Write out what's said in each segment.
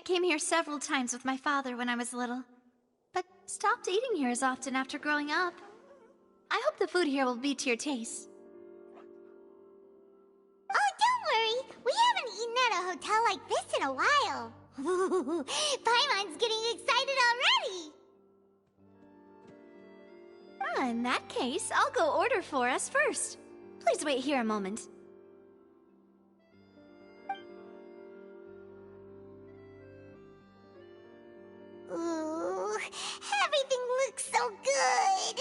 came here several times with my father when I was little, but stopped eating here as often after growing up. I hope the food here will be to your taste. Oh, don't worry. We haven't eaten at a hotel like this in a while. Paimon's getting excited already. In that case, I'll go order for us first. Please wait here a moment. Ooh, everything looks so good.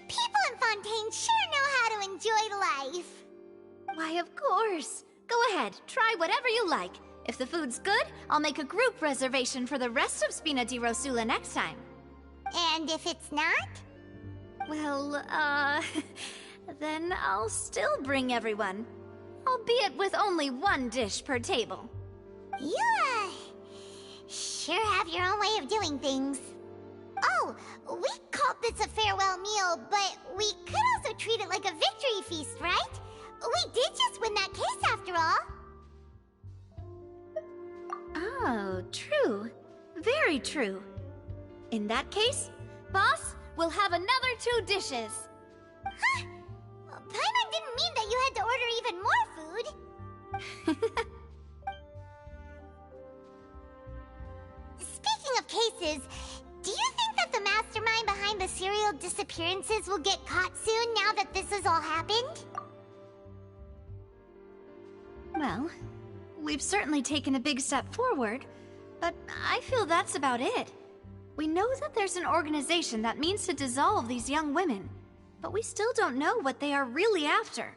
People in Fontaine sure know how to enjoy life. Why, of course. Go ahead, try whatever you like. If the food's good, I'll make a group reservation for the rest of Spina di Rosula next time. And if it's not? Well, then I'll still bring everyone. Albeit with only one dish per table. You, sure have your own way of doing things. Oh, we called this a farewell meal, but we could also treat it like a victory feast, right? We did just win that case after all. Oh, true. Very true. In that case, boss, we'll have another 2 dishes. Huh? Paimon didn't mean that you had to order even more food. Speaking of cases, do you think that the mastermind behind the serial disappearances will get caught soon now that this has all happened? Well, we've certainly taken a big step forward, but I feel that's about it. We know that there's an organization that means to dissolve these young women, but we still don't know what they are really after.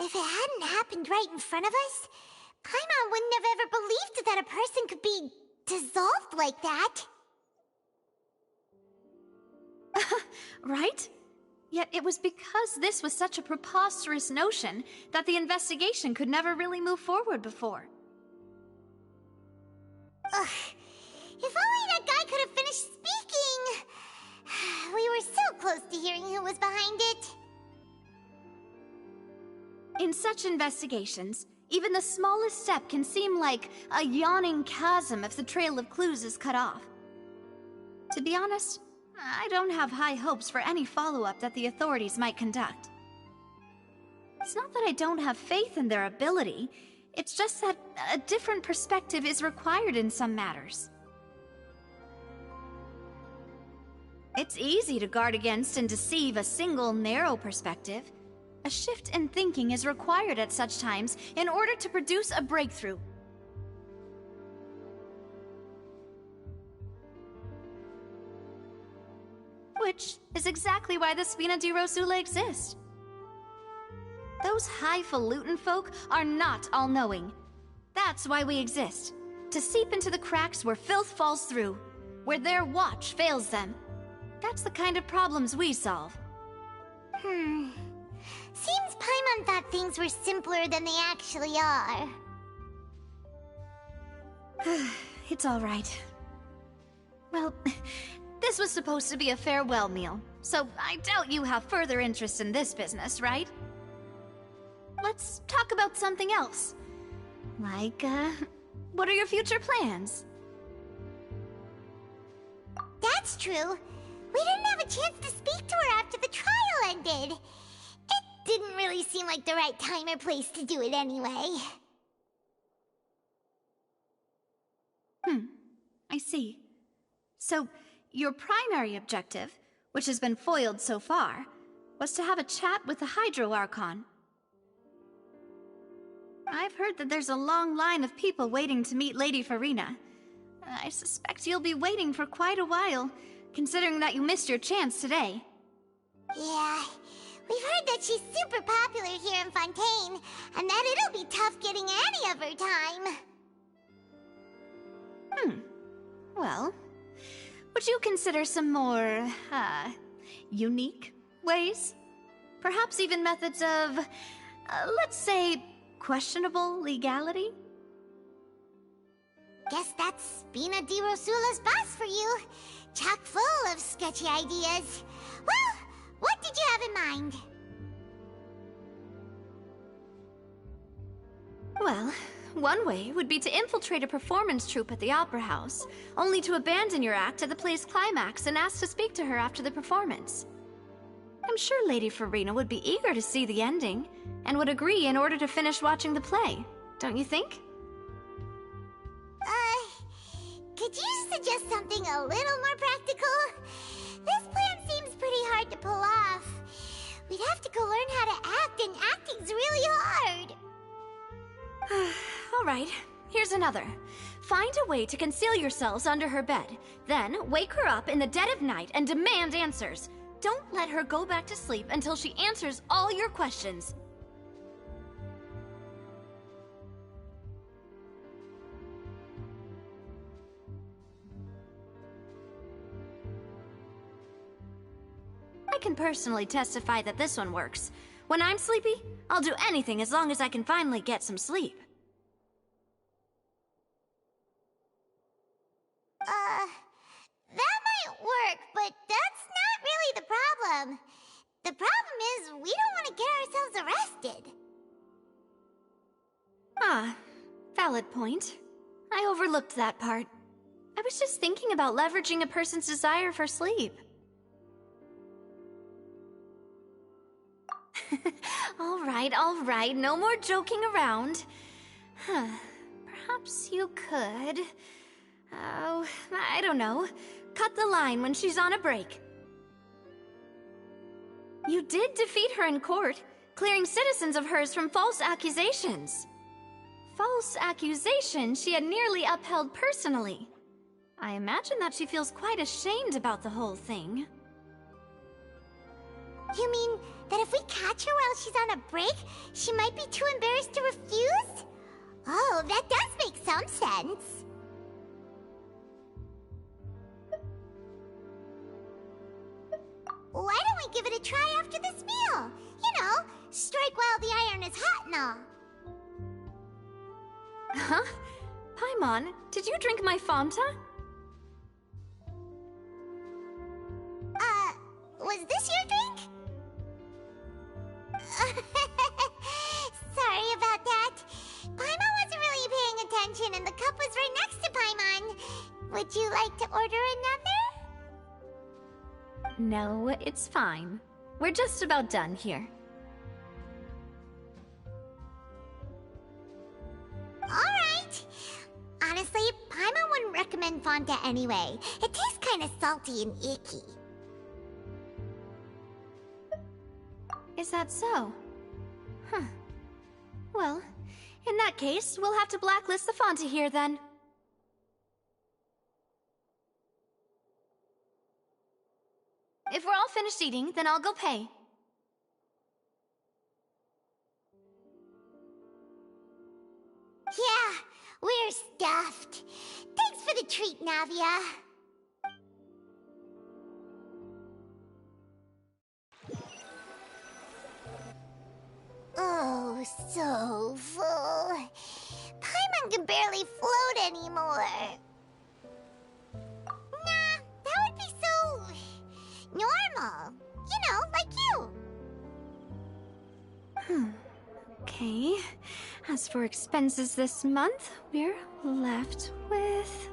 If it hadn't happened right in front of us, Paimon wouldn't have ever believed that a person could be dissolved like that. Right? Yet it was because this was such a preposterous notion that the investigation could never really move forward before. Ugh. If only that guy could have finished speaking! We were so close to hearing who was behind it. In such investigations, even the smallest step can seem like a yawning chasm if the trail of clues is cut off. To be honest, I don't have high hopes for any follow-up that the authorities might conduct. It's not that I don't have faith in their ability, it's just that a different perspective is required in some matters. It's easy to guard against and deceive a single narrow perspective. A shift in thinking is required at such times in order to produce a breakthrough. Which is exactly why the Spina di Rosula exists. Those highfalutin folk are not all-knowing. That's why we exist. To seep into the cracks where filth falls through, where their watch fails them. That's the kind of problems we solve. Seems Paimon thought things were simpler than they actually are. It's all right. Well, this was supposed to be a farewell meal, so I doubt you have further interest in this business, right? Let's talk about something else. Like, what are your future plans? That's true. We didn't have a chance to speak to her after the trial ended. It didn't really seem like the right time or place to do it anyway. I see. So, your primary objective, which has been foiled so far, was to have a chat with the Hydro Archon. I've heard that there's a long line of people waiting to meet Lady Farina. I suspect you'll be waiting for quite a while, considering that you missed your chance today. Yeah, we've heard that she's super popular here in Fontaine, and that it'll be tough getting any of her time. Well, would you consider some more, unique ways? Perhaps even methods of, let's say, questionable legality? Guess that's Spina di Rosula's boss for you. Chock full of sketchy ideas. Well, what did you have in mind? Well, one way would be to infiltrate a performance troupe at the Opera House, only to abandon your act at the play's climax and ask to speak to her after the performance. I'm sure Lady Farina would be eager to see the ending, and would agree in order to finish watching the play, don't you think? Could you suggest something a little more practical? This plan seems pretty hard to pull off. We'd have to go learn how to act, and acting's really hard. Alright, here's another. Find a way to conceal yourselves under her bed. Then, wake her up in the dead of night and demand answers. Don't let her go back to sleep until she answers all your questions. I can personally testify that this one works. When I'm sleepy, I'll do anything as long as I can finally get some sleep. That might work, but that's not really the problem. The problem is we don't want to get ourselves arrested. Ah, valid point. I overlooked that part. I was just thinking about leveraging a person's desire for sleep. All right, no more joking around. Perhaps you could... Oh, I don't know. Cut the line when she's on a break. You did defeat her in court, clearing citizens of hers from false accusations. False accusations she had nearly upheld personally. I imagine that she feels quite ashamed about the whole thing. You mean that if we catch her while she's on a break, she might be too embarrassed to refuse? Oh, that does make some sense. Why don't we give it a try after this meal? You know, strike while the iron is hot and all. Huh? Paimon, did you drink my Fanta? Was this your drink? Sorry about that. Paimon wasn't really paying attention and the cup was right next to Paimon. Would you like to order another? No, it's fine. We're just about done here. Alright. Honestly, Paimon wouldn't recommend Fanta anyway. It tastes kinda salty and icky. Is that so? Huh. Well, in that case, we'll have to blacklist the Fanta here then. If we're all finished eating, then I'll go pay. Yeah, we're stuffed. Thanks for the treat, Navia. Oh, so full. Paimon can barely float anymore. Nah, that would be so... normal. You know, like you. Okay. As for expenses this month, we're left with...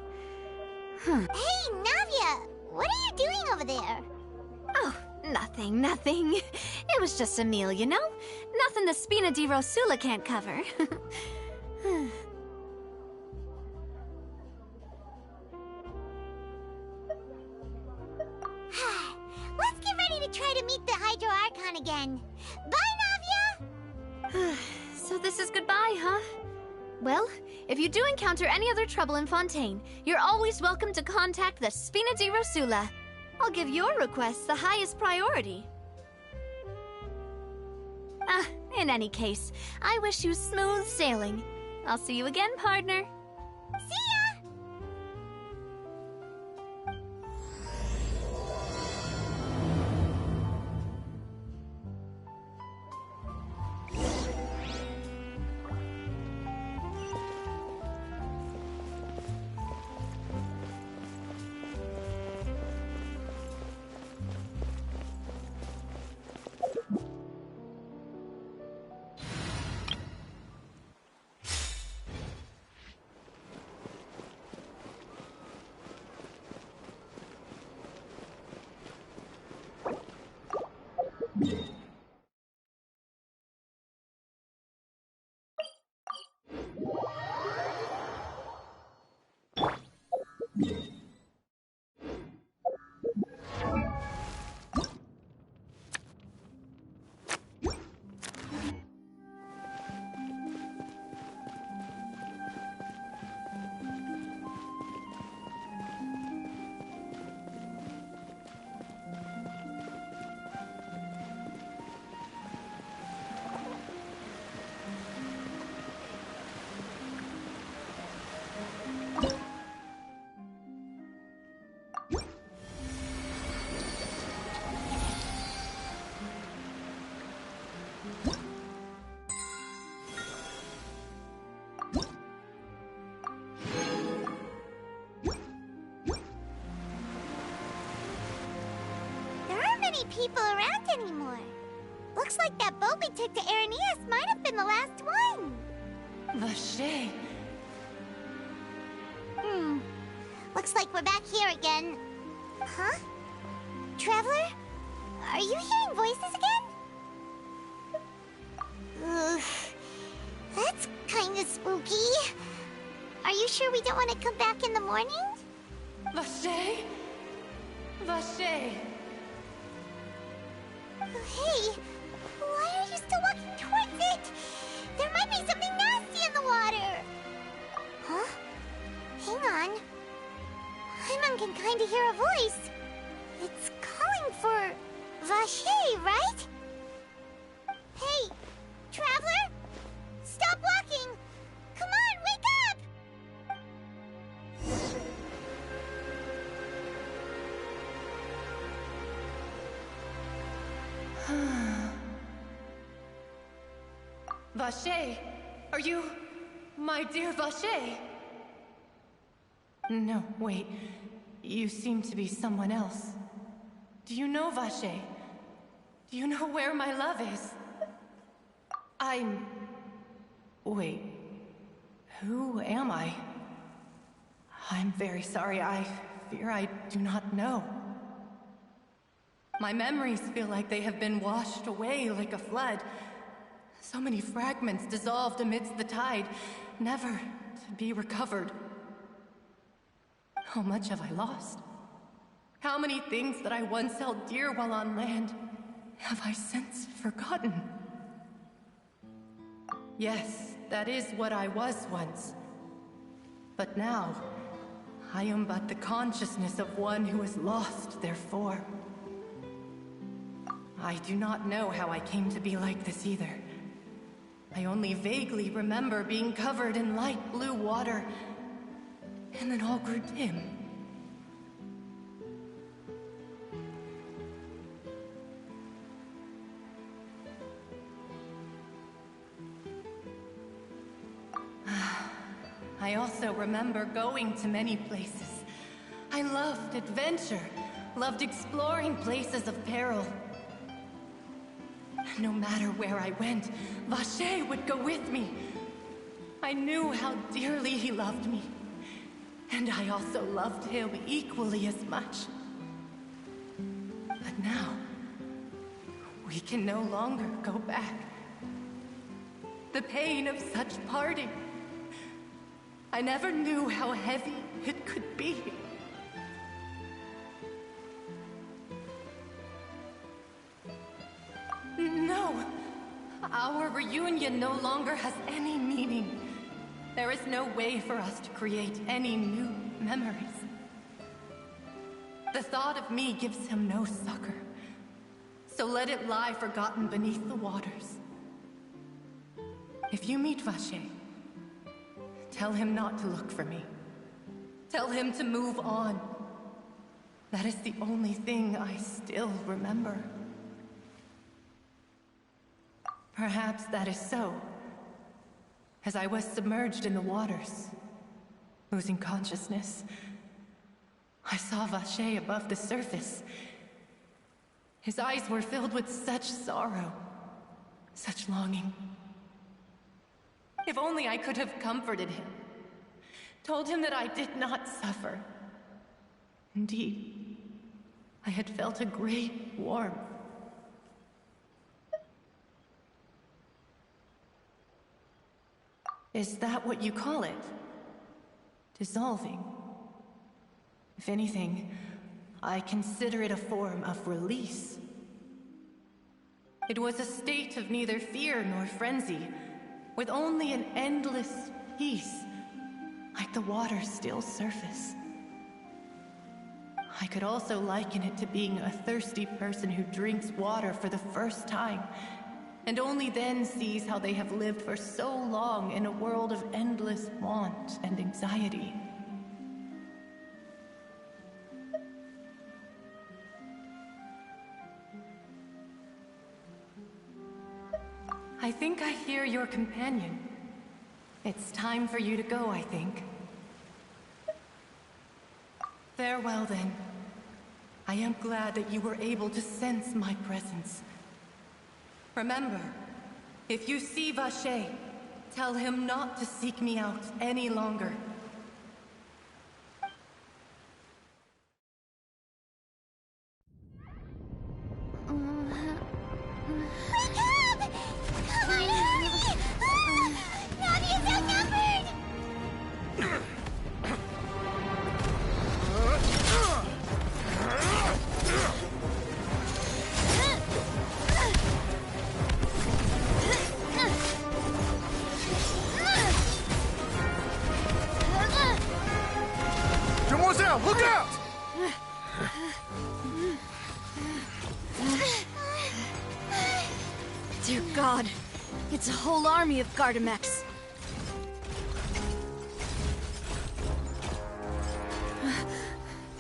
Hey, Navia! What are you doing over there? Oh, nothing. It was just a meal, you know? Nothing the Spina di Rosula can't cover. Let's get ready to try to meet the Hydro Archon again. Bye, Navia! So this is goodbye, huh? Well, if you do encounter any other trouble in Fontaine, you're always welcome to contact the Spina di Rosula. I'll give your requests the highest priority. In any case, I wish you smooth sailing. I'll see you again, partner. See ya! many people around anymore. Looks like that boat we took to Araneas might have been the last one. Vache. Looks like we're back here again. Huh? Traveler? Are you hearing voices again? Ugh. That's kinda spooky. Are you sure we don't want to come back in the morning? Vache? Vache. Hey, why are you still walking towards it? There might be something nasty in the water. Huh? Hang on. Paimon can kinda hear a voice. It's calling for Vache, right? Hey, Traveler? Stop walking! Come on, wake up! Vache, are you... my dear Vache? No, wait. You seem to be someone else. Do you know Vache? Do you know where my love is? I'm... Wait. Who am I? I'm very sorry. I fear I do not know. My memories feel like they have been washed away like a flood. So many fragments dissolved amidst the tide, never to be recovered. How much have I lost? How many things that I once held dear while on land have I since forgotten? Yes, that is what I was once. But now, I am but the consciousness of one who is lost, therefore. I do not know how I came to be like this either. I only vaguely remember being covered in light blue water, and then all grew dim. I also remember going to many places. I loved adventure, loved exploring places of peril. No matter where I went, Vache would go with me. I knew how dearly he loved me, and I also loved him equally as much. But now, we can no longer go back. The pain of such parting, I never knew how heavy it could be. No, our reunion no longer has any meaning. There is no way for us to create any new memories. The thought of me gives him no succor, so let it lie forgotten beneath the waters. If you meet Vache, tell him not to look for me. Tell him to move on. That is the only thing I still remember. Perhaps that is so. As I was submerged in the waters, losing consciousness, I saw Vache above the surface. His eyes were filled with such sorrow, such longing. If only I could have comforted him, told him that I did not suffer. Indeed, I had felt a great warmth. Is that what you call it? Dissolving? If anything, I consider it a form of release. It was a state of neither fear nor frenzy, with only an endless peace, like the water's still surface. I could also liken it to being a thirsty person who drinks water for the first time, and only then sees how they have lived for so long in a world of endless want and anxiety. I think I hear your companion. It's time for you to go, I think. Farewell, then. I am glad that you were able to sense my presence. Remember, if you see Vache, tell him not to seek me out any longer. Look out! Dear God, it's a whole army of Gardamex.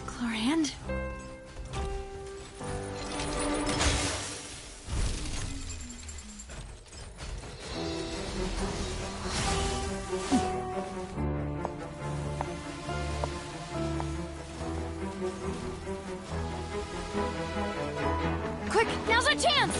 Chlorand? Quick, now's our chance!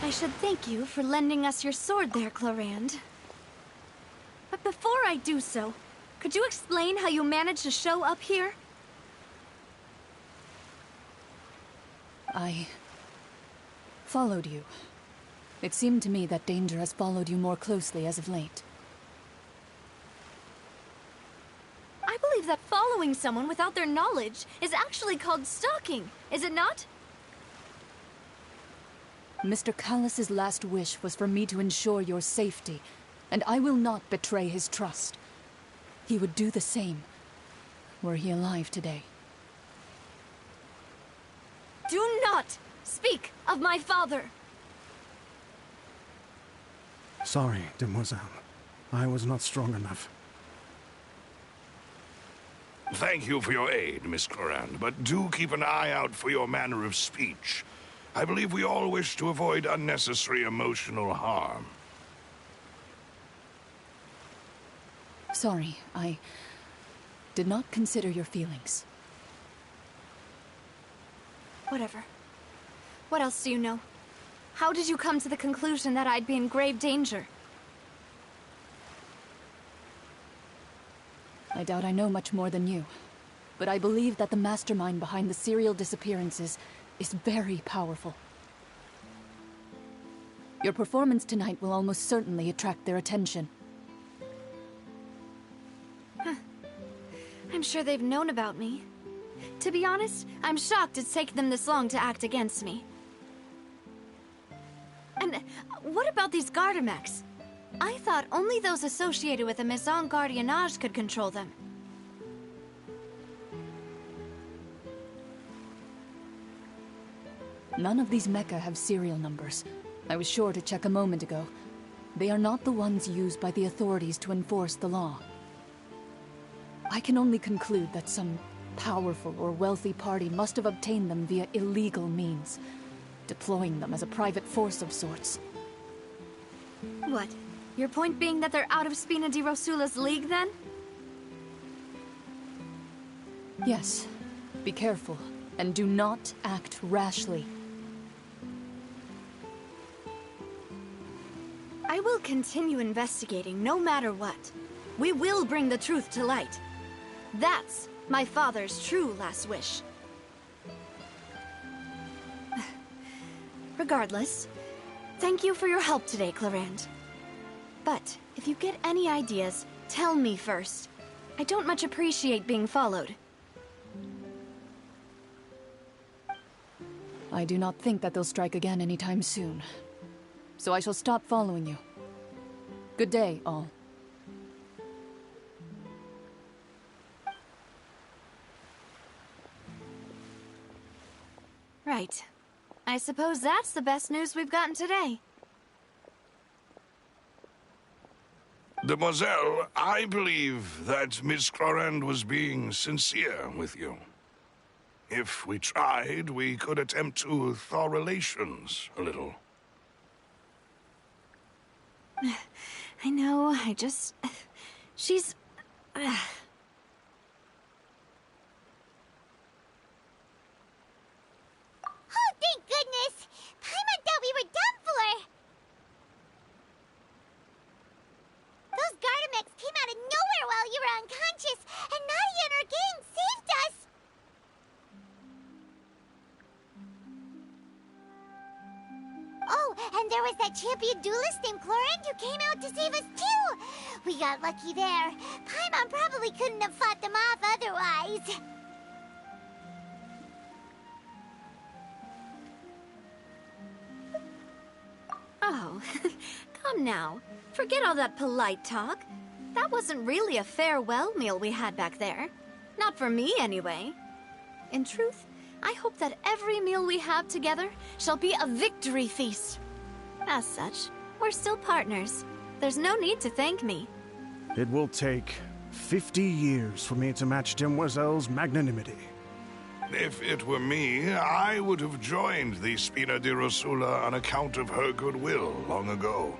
I should thank you for lending us your sword there, Chlorand. But before I do so, could you explain how you managed to show up here? I followed you. It seemed to me that danger has followed you more closely as of late. I believe that following someone without their knowledge is actually called stalking, is it not? Mr. Callus's last wish was for me to ensure your safety, and I will not betray his trust. He would do the same, were he alive today. Do not speak of my father! Sorry, demoiselle. I was not strong enough. Thank you for your aid, Miss Chlorand, but do keep an eye out for your manner of speech. I believe we all wish to avoid unnecessary emotional harm. Sorry, I did not consider your feelings. Whatever. What else do you know? How did you come to the conclusion that I'd be in grave danger? I doubt I know much more than you, but I believe that the mastermind behind the serial disappearances is very powerful. Your performance tonight will almost certainly attract their attention. I'm sure they've known about me. To be honest, I'm shocked it's taken them this long to act against me. And what about these Gardamex? I thought only those associated with the Maison Gardiennage could control them. None of these mecha have serial numbers. I was sure to check a moment ago. They are not the ones used by the authorities to enforce the law. I can only conclude that some powerful or wealthy party must have obtained them via illegal means, deploying them as a private force of sorts. What? Your point being that they're out of Spina di Rosula's league, then? Yes. Be careful, and do not act rashly. I will continue investigating no matter what. We will bring the truth to light. That's my father's true last wish. Regardless, thank you for your help today, Chlorand. But if you get any ideas, tell me first. I don't much appreciate being followed. I do not think that they'll strike again anytime soon. So I shall stop following you. Good day, all. Right. I suppose that's the best news we've gotten today. Demoiselle, I believe that Miss Clorand was being sincere with you. If we tried, we could attempt to thaw relations a little. I know, she's... Oh, thank goodness! Paimon thought we were done for! Those Gardamex came out of nowhere while you were unconscious, and Nadia and her gang saved us! Oh, and there was that champion duelist named Clorand who came out to save us too! We got lucky there. Paimon probably couldn't have fought them off otherwise. Oh, come now. Forget all that polite talk. That wasn't really a farewell meal we had back there. Not for me, anyway. In truth, I hope that every meal we have together shall be a victory feast. As such, we're still partners. There's no need to thank me. It will take 50 years for me to match Demoiselle's magnanimity. If it were me, I would have joined the Spina di Rosula on account of her goodwill long ago.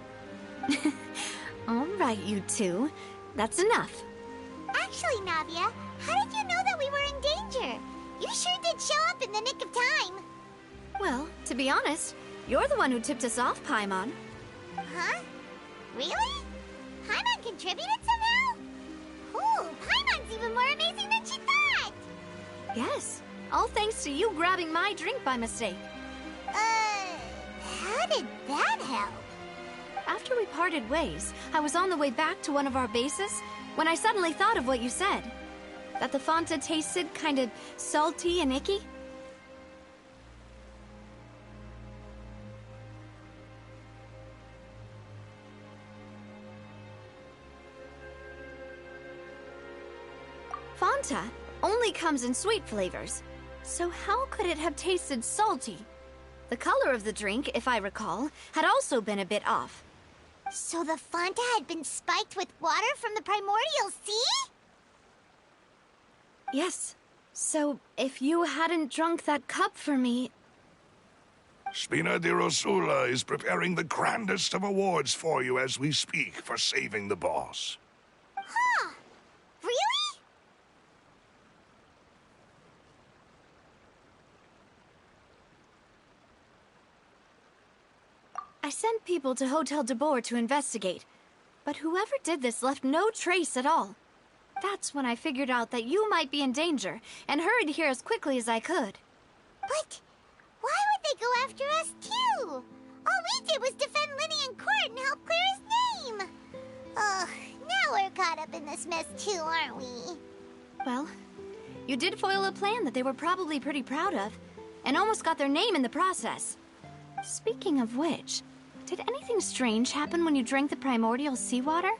All right, you two. That's enough. Actually, Navia, how did you know that we were in danger? You sure did show up in the nick of time. Well, to be honest, you're the one who tipped us off, Paimon. Huh? Really? Paimon contributed somehow? Ooh, Paimon's even more amazing than she thought! Yes, all thanks to you grabbing my drink by mistake. How did that help? After we parted ways, I was on the way back to one of our bases when I suddenly thought of what you said. That the Fanta tasted kind of salty and icky. Fanta only comes in sweet flavors, so how could it have tasted salty? The color of the drink, if I recall, had also been a bit off. So the Fanta had been spiked with water from the primordial sea? Yes. So, if you hadn't drunk that cup for me... Spina di Rosula is preparing the grandest of awards for you as we speak for saving the boss. Huh. Really? I sent people to Hotel de Boer to investigate, but whoever did this left no trace at all. That's when I figured out that you might be in danger, and hurried here as quickly as I could. But why would they go after us too? All we did was defend Linny in court and help clear his name. Ugh, now we're caught up in this mess too, aren't we? Well, you did foil a plan that they were probably pretty proud of, and almost got their name in the process. Speaking of which, did anything strange happen when you drank the primordial seawater?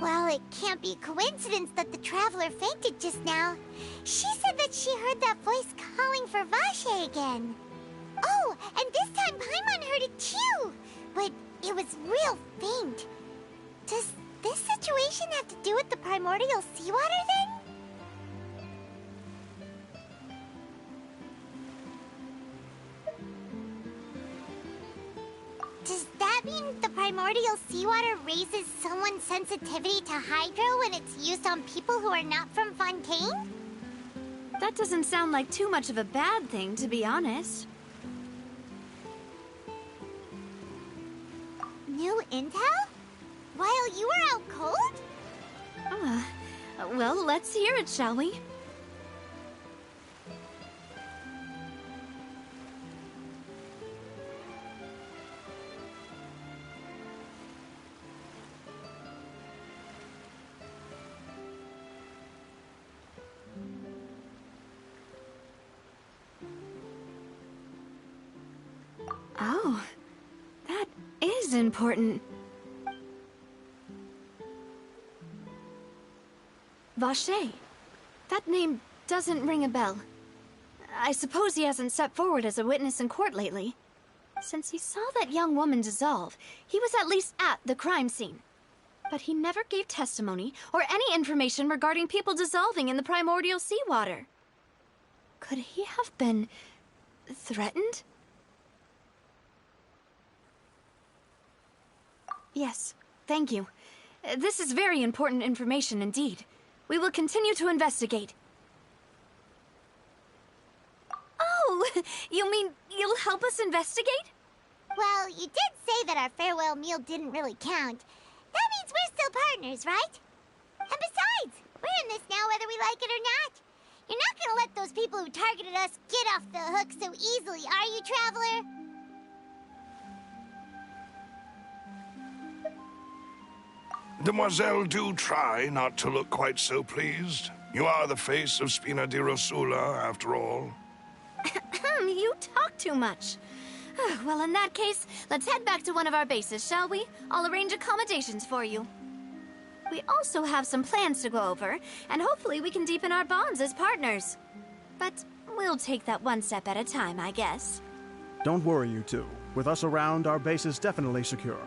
Well, it can't be a coincidence that the traveler fainted just now. She said that she heard that voice calling for Vache again. Oh, and this time Paimon heard it too, but it was real faint. Does this situation have to do with the primordial seawater then? Does that mean the primordial seawater raises someone's sensitivity to hydro when it's used on people who are not from Fontaine? That doesn't sound like too much of a bad thing, to be honest. New intel? While you were out cold? Well, let's hear it, shall we? Oh, that is important. Vache. That name doesn't ring a bell. I suppose he hasn't stepped forward as a witness in court lately. Since he saw that young woman dissolve, he was at least at the crime scene. But he never gave testimony or any information regarding people dissolving in the primordial seawater. Could he have been threatened? Yes, thank you. This is very important information indeed. We will continue to investigate. Oh, you mean you'll help us investigate? Well, you did say that our farewell meal didn't really count. That means we're still partners, right? And besides, we're in this now whether we like it or not. You're not gonna let those people who targeted us get off the hook so easily, are you, Traveler? Demoiselle, do try not to look quite so pleased. You are the face of Spina di Rosula, after all. You talk too much. Well, in that case, let's head back to one of our bases, shall we? I'll arrange accommodations for you. We also have some plans to go over, and hopefully we can deepen our bonds as partners. But we'll take that one step at a time, I guess. Don't worry, you two. With us around, our base is definitely secure.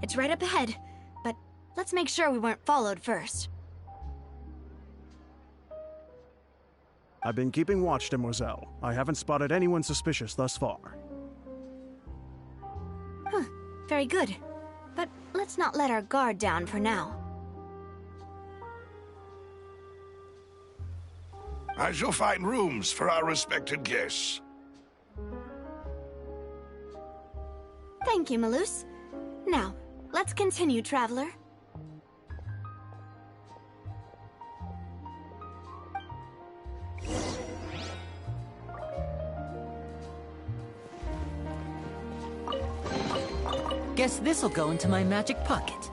It's right up ahead, but let's make sure we weren't followed first. I've been keeping watch, Demoiselle. I haven't spotted anyone suspicious thus far. Huh, very good. But let's not let our guard down for now. I shall find rooms for our respected guests. Thank you, Malus. Now, let's continue, Traveler. Guess this'll go into my magic pocket.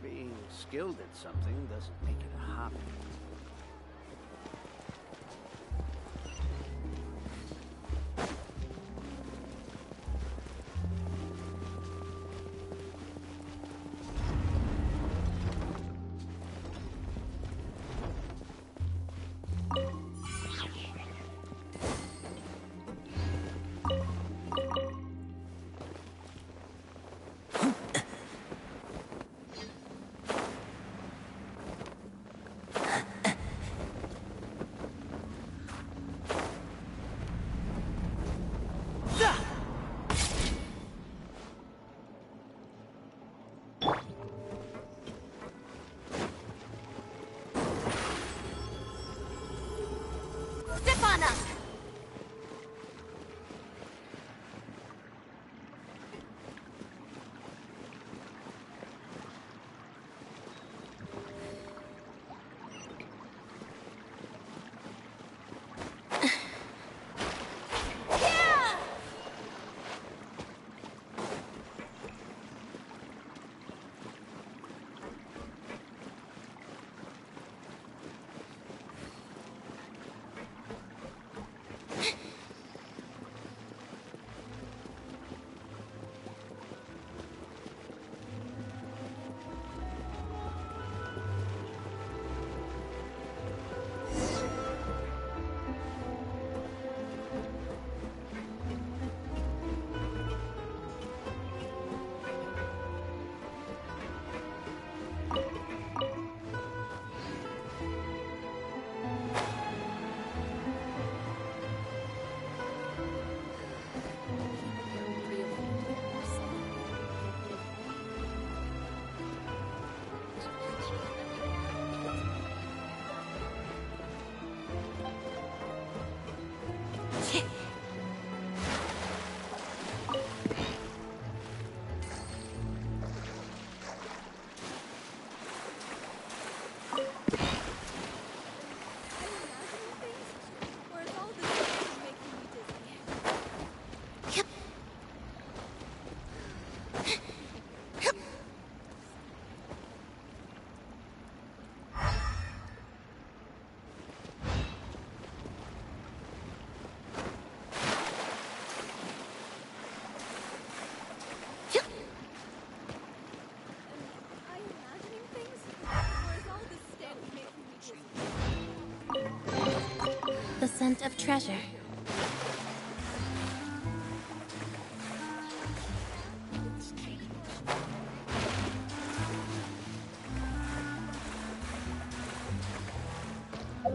Being skilled at something doesn't make it a hobby. The scent of treasure.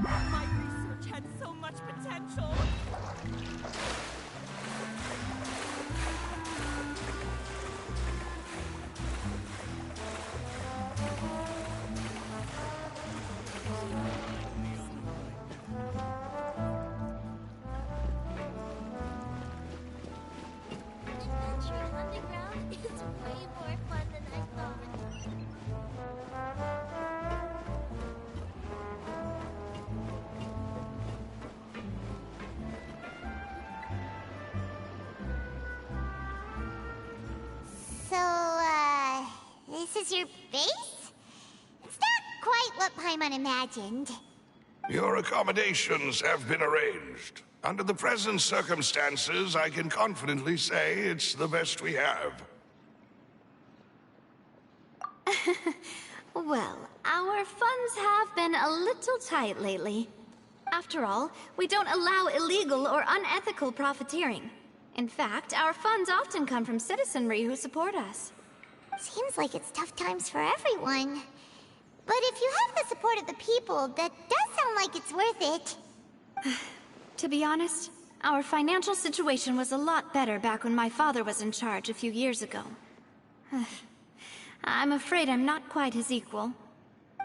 My research had so much potential. Adventuring underground is way more fun than I thought. So, this is your base? It's not quite what Paimon imagined. Your accommodations have been arranged. Under the present circumstances, I can confidently say it's the best we have. Well, our funds have been a little tight lately. After all, we don't allow illegal or unethical profiteering. In fact, our funds often come from citizenry who support us. Seems like it's tough times for everyone. But if you have the support of the people, that does sound like it's worth it. To be honest, our financial situation was a lot better back when my father was in charge a few years ago. I'm afraid I'm not quite his equal.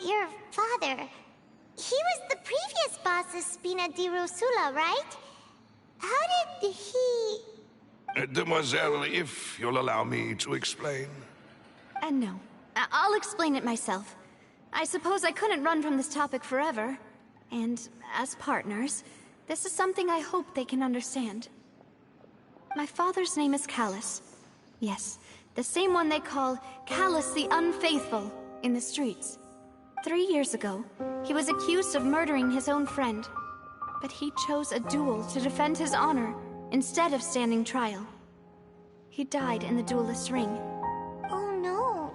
Your father... he was the previous boss of Spina di Rosula, right? How did he... Demoiselle, if you'll allow me to explain. No. I'll explain it myself. I suppose I couldn't run from this topic forever. And as partners, this is something I hope they can understand. My father's name is Callus. Yes, the same one they call Callus the Unfaithful in the streets. 3 years ago, he was accused of murdering his own friend. But he chose a duel to defend his honor instead of standing trial. He died in the duelist's ring. Oh no.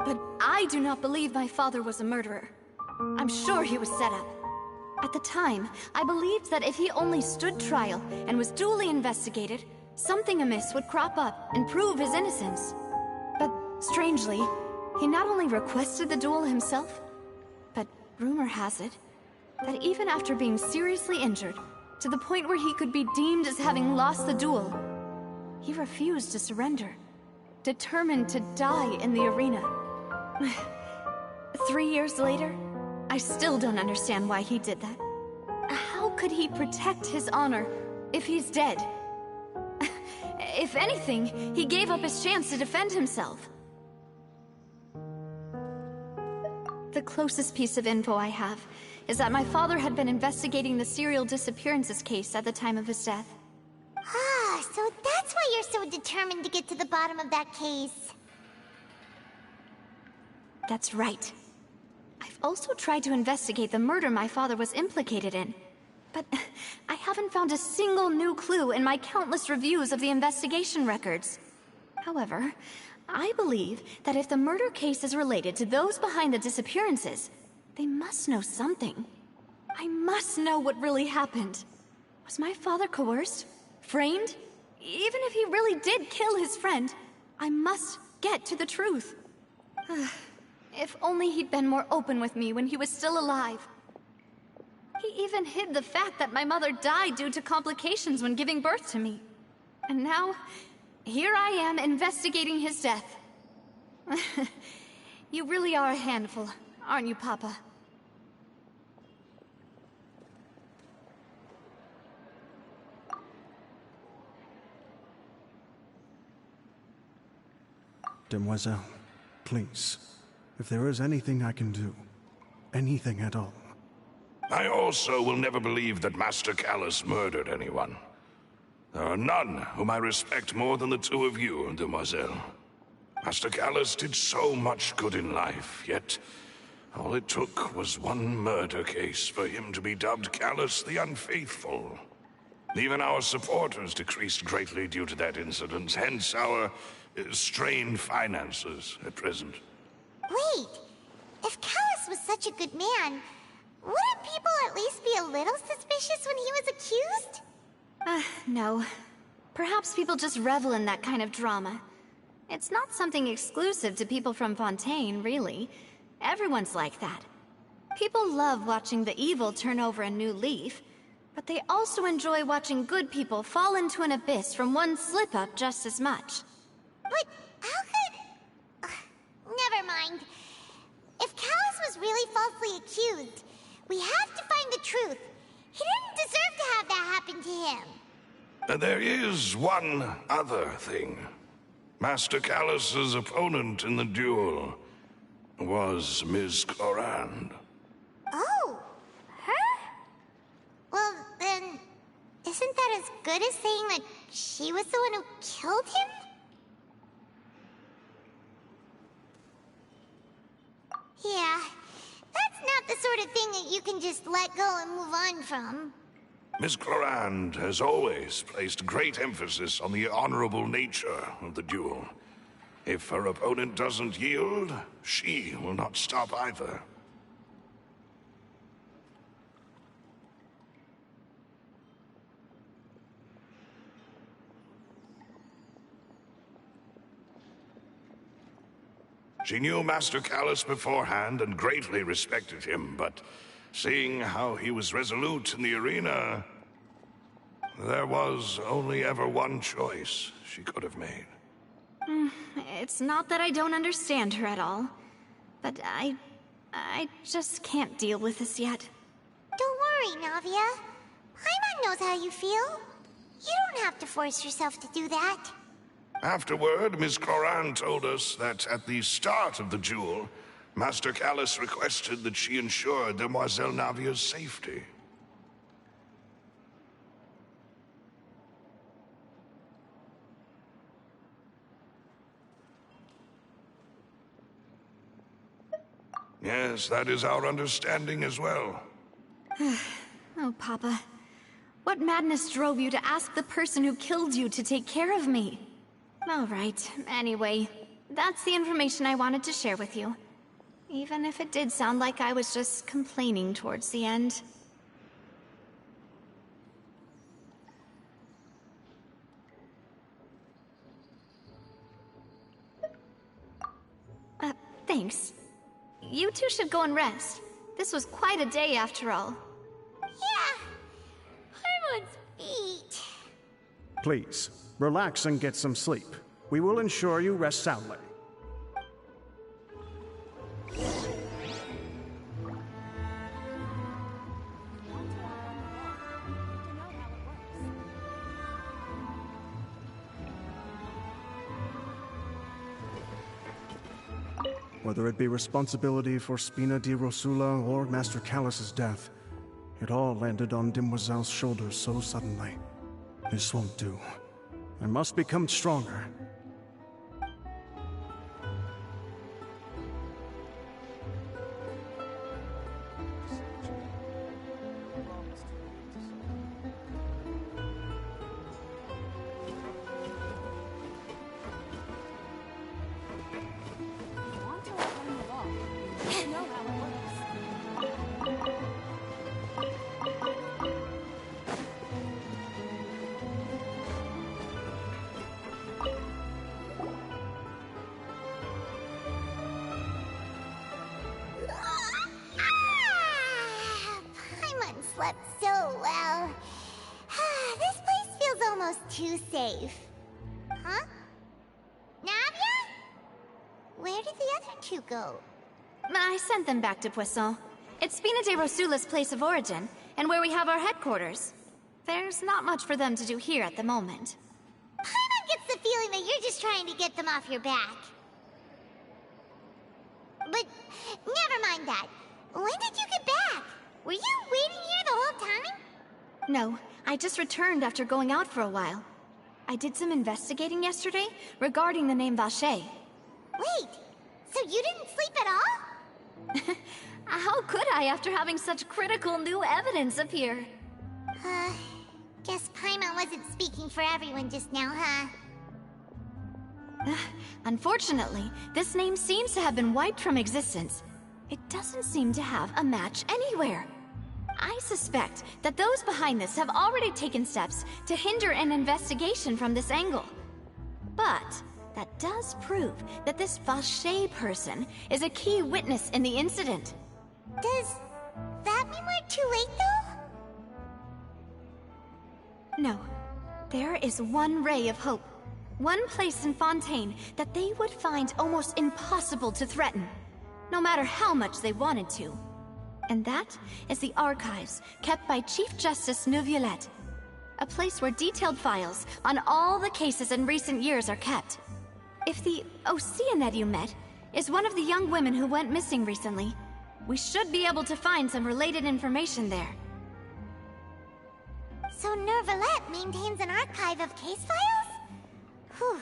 But I do not believe my father was a murderer. I'm sure he was set up. At the time, I believed that if he only stood trial and was duly investigated, something amiss would crop up and prove his innocence. But strangely, he not only requested the duel himself, but rumor has it that even after being seriously injured, to the point where he could be deemed as having lost the duel, he refused to surrender, determined to die in the arena. 3 years later, I still don't understand why he did that. How could he protect his honor if he's dead? If anything, he gave up his chance to defend himself. The closest piece of info I have is that my father had been investigating the serial disappearances case at the time of his death. Ah, so that's why you're so determined to get to the bottom of that case. That's right. I've also tried to investigate the murder my father was implicated in, but I haven't found a single new clue in my countless reviews of the investigation records. However, I believe that if the murder case is related to those behind the disappearances, they must know something. I must know what really happened. Was my father coerced? Framed? Even if he really did kill his friend, I must get to the truth. If only he'd been more open with me when he was still alive. He even hid the fact that my mother died due to complications when giving birth to me. And now, here I am investigating his death. You really are a handful, aren't you, Papa? Demoiselle, please, if there is anything I can do, anything at all. I also will never believe that Master Callus murdered anyone. There are none whom I respect more than the two of you, Demoiselle. Master Callus did so much good in life, yet all it took was one murder case for him to be dubbed Callus the Unfaithful. Even our supporters decreased greatly due to that incident, hence our strained finances at present. Wait, if Callus was such a good man, wouldn't people at least be a little suspicious when he was accused? No. Perhaps people just revel in that kind of drama. It's not something exclusive to people from Fontaine, really. Everyone's like that. People love watching the evil turn over a new leaf, but they also enjoy watching good people fall into an abyss from one slip-up just as much. But how could... never mind. If Callus was really falsely accused, we have to find the truth. He didn't deserve to have that happen to him. There is one other thing. Master Callus's opponent in the duel was Ms. Clorand. Oh, her? Well, then, isn't that as good as saying that she was the one who killed him? Yeah, that's not the sort of thing that you can just let go and move on from. Ms. Clorand has always placed great emphasis on the honorable nature of the duel. If her opponent doesn't yield, she will not stop either. She knew Master Callus beforehand and greatly respected him, but seeing how he was resolute in the arena, there was only ever one choice she could have made. It's not that I don't understand her at all, but I just can't deal with this yet. Don't worry, Navia. Paimon knows how you feel. You don't have to force yourself to do that. Afterward, Ms. Clorand told us that at the start of the duel, Master Callus requested that she ensure Demoiselle Navia's safety. Yes, that is our understanding as well. Oh, Papa. What madness drove you to ask the person who killed you to take care of me? All right, anyway, that's the information I wanted to share with you. Even if it did sound like I was just complaining towards the end. Thanks. You two should go and rest. This was quite a day after all. Yeah. Paimon's feet. Please, relax and get some sleep. We will ensure you rest soundly. Whether it be responsibility for Spina di Rosula or Master Callus's death, it all landed on Demoiselle's shoulders so suddenly. This won't do. I must become stronger. Paimon slept so well. This place feels almost too safe. Huh? Navia? Where did the other two go? I sent them back to Poisson. It's Spina de Rosula's place of origin, and where we have our headquarters. There's not much for them to do here at the moment. Paimon gets the feeling that you're just trying to get them off your back. But never mind that. When did you get back? Were you waiting here the whole time? No, I just returned after going out for a while. I did some investigating yesterday regarding the name Vache. Wait, so you didn't sleep at all? How could I after having such critical new evidence appear? Guess Paimon wasn't speaking for everyone just now, huh? Unfortunately, this name seems to have been wiped from existence. It doesn't seem to have a match anywhere. I suspect that those behind this have already taken steps to hinder an investigation from this angle. But that does prove that this Vache person is a key witness in the incident. Does that mean we're too late, though? No. There is one ray of hope. One place in Fontaine that they would find almost impossible to threaten, no matter how much they wanted to. And that is the archives kept by Chief Justice Neuvillette. A place where detailed files on all the cases in recent years are kept. If the Oceanette you met is one of the young women who went missing recently, we should be able to find some related information there. So Neuvillette maintains an archive of case files? Whew.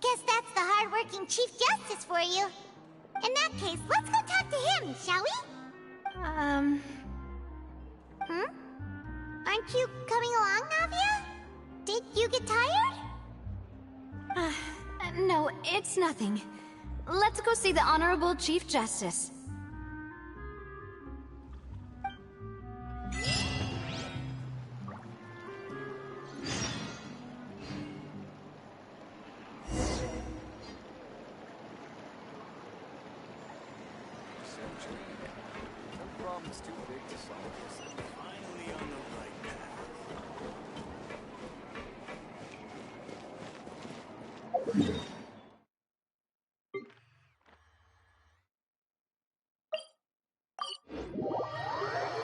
Guess that's the hard-working Chief Justice for you. In that case, let's go talk to him, shall we? Aren't you coming along, Navia? Did you get tired? No, it's nothing. Let's go see the Honorable Chief Justice.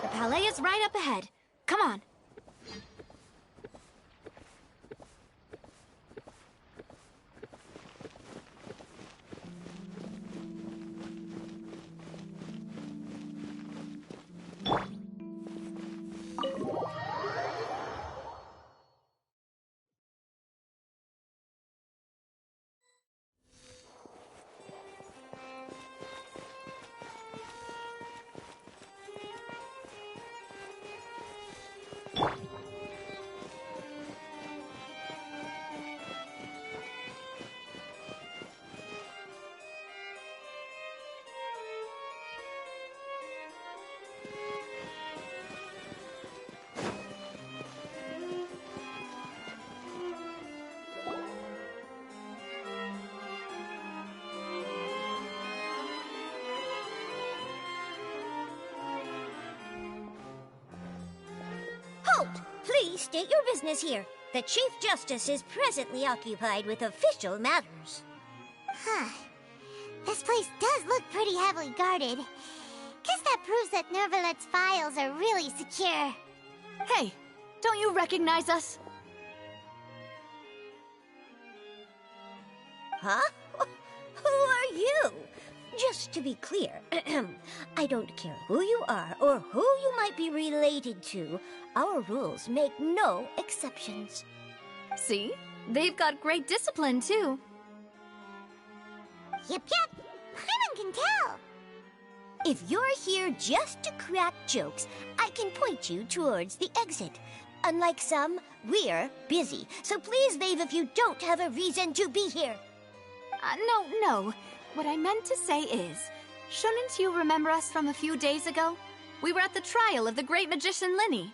The Palais is right up ahead. Come on. Halt! Please state your business here. The Chief Justice is presently occupied with official matters. Huh. This place does look pretty heavily guarded. Guess that proves that Neuvillette's files are really secure. Hey, don't you recognize us? Huh? Who are you? Just to be clear, I don't care who you are or who you might be related to. Our rules make no exceptions. See? They've got great discipline, too. Yep. Paimon can tell. If you're here just to crack jokes, I can point you towards the exit. Unlike some, we're busy, so please leave if you don't have a reason to be here. No. What I meant to say is, shouldn't you remember us from a few days ago? We were at the trial of the great magician Linny.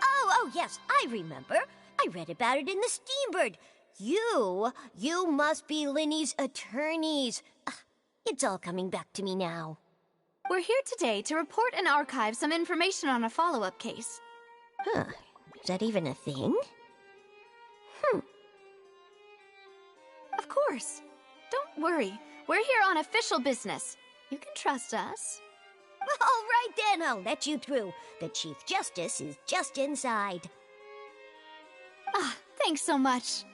Oh, yes, I remember. I read about it in the Steambird. You must be Linny's attorneys. It's all coming back to me now. We're here today to report and archive some information on a follow-up case. Huh, is that even a thing? Of course. Don't worry. We're here on official business. You can trust us. All right then, I'll let you through. The Chief Justice is just inside. Thanks so much.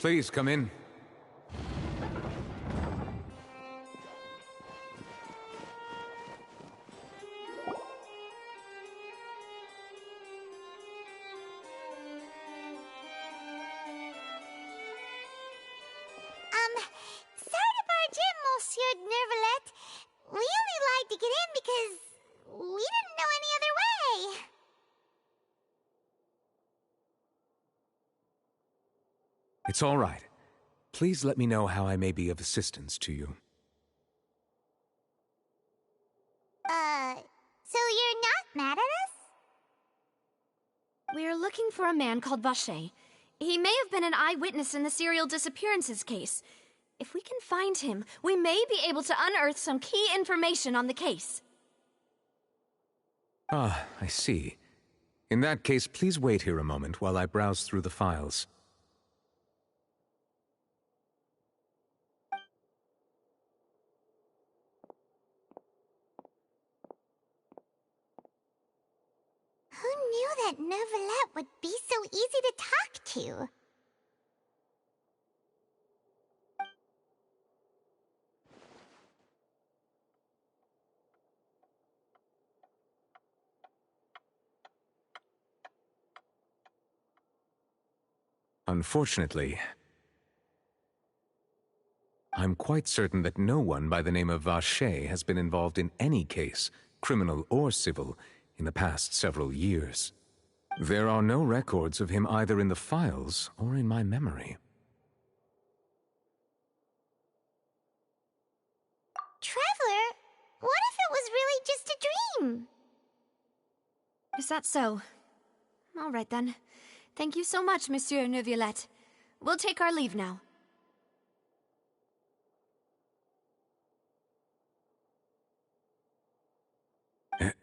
Please come in. Sorry to barge in, Monsieur Nervalet. We only lied to get in because we didn't know any other way. It's all right. Please let me know how I may be of assistance to you. So you're not mad at us? We're looking for a man called Vache. He may have been an eyewitness in the serial disappearances case. If we can find him, we may be able to unearth some key information on the case. Ah, I see. In that case, please wait here a moment while I browse through the files. Who knew that Nervalet would be so easy to talk to? Unfortunately, I'm quite certain that no one by the name of Vache has been involved in any case, criminal or civil, in the past several years. There are no records of him either in the files or in my memory. Traveler, what if it was really just a dream? Is that so? All right then. Thank you so much, Monsieur Neuvillette. We'll take our leave now.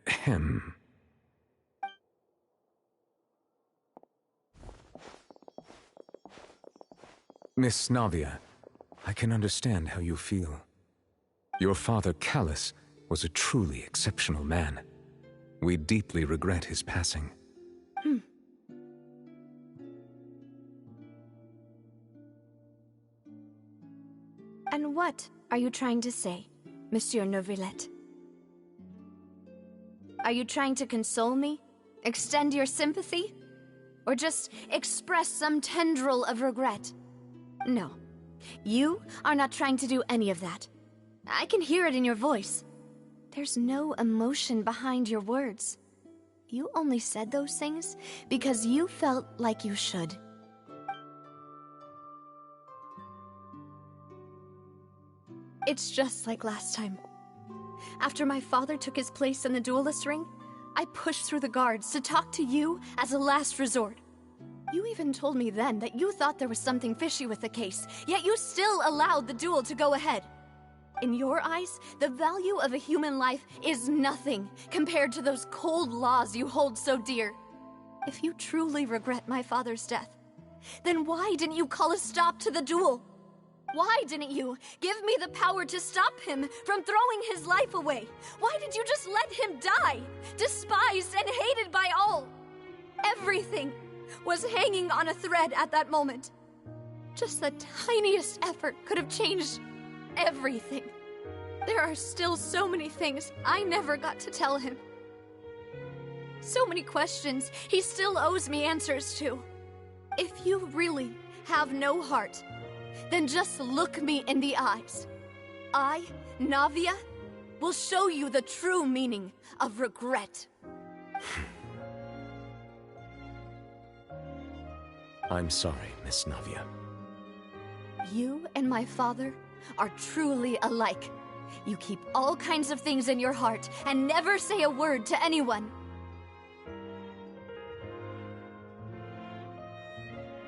Ahem. Miss Navia, I can understand how you feel. Your father, Callus, was a truly exceptional man. We deeply regret his passing. And what are you trying to say, Monsieur Neuvillette? Are you trying to console me? Extend your sympathy? Or just express some tendril of regret? No. You are not trying to do any of that. I can hear it in your voice. There's no emotion behind your words. You only said those things because you felt like you should. It's just like last time. After my father took his place in the duelist ring, I pushed through the guards to talk to you as a last resort. You even told me then that you thought there was something fishy with the case, yet you still allowed the duel to go ahead. In your eyes, the value of a human life is nothing compared to those cold laws you hold so dear. If you truly regret my father's death, then why didn't you call a stop to the duel? Why didn't you give me the power to stop him from throwing his life away? Why did you just let him die, despised and hated by all? Everything was hanging on a thread at that moment. Just the tiniest effort could have changed everything. There are still so many things I never got to tell him. So many questions he still owes me answers to. If you really have no heart, then just look me in the eyes. I, Navia, will show you the true meaning of regret. I'm sorry, Miss Navia. You and my father are truly alike. You keep all kinds of things in your heart and never say a word to anyone.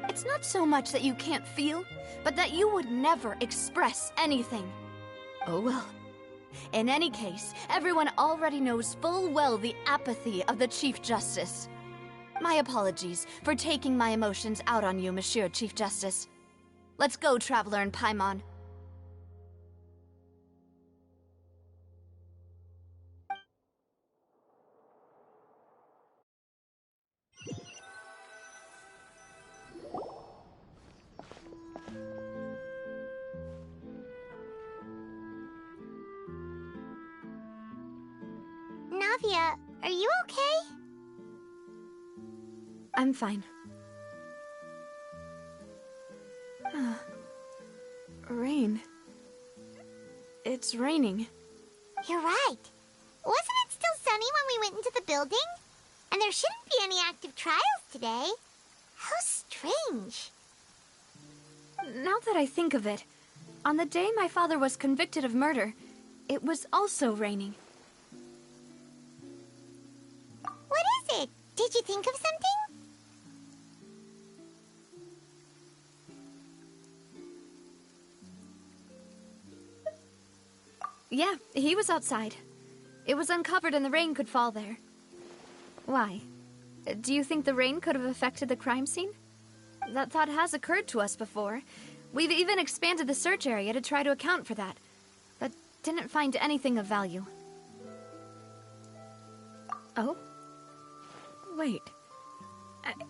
It's not so much that you can't feel, but that you would never express anything. Oh well. In any case, everyone already knows full well the apathy of the Chief Justice. My apologies for taking my emotions out on you, Monsieur Chief Justice. Let's go, Traveler and Paimon. Sylvia, are you okay? I'm fine. Rain. It's raining. You're right. Wasn't it still sunny when we went into the building? And there shouldn't be any active trials today. How strange. Now that I think of it, on the day my father was convicted of murder, it was also raining. What is it? Did you think of something? Yeah, he was outside. It was uncovered and the rain could fall there. Why? Do you think the rain could have affected the crime scene? That thought has occurred to us before. We've even expanded the search area to try to account for that, but didn't find anything of value. Oh? Wait.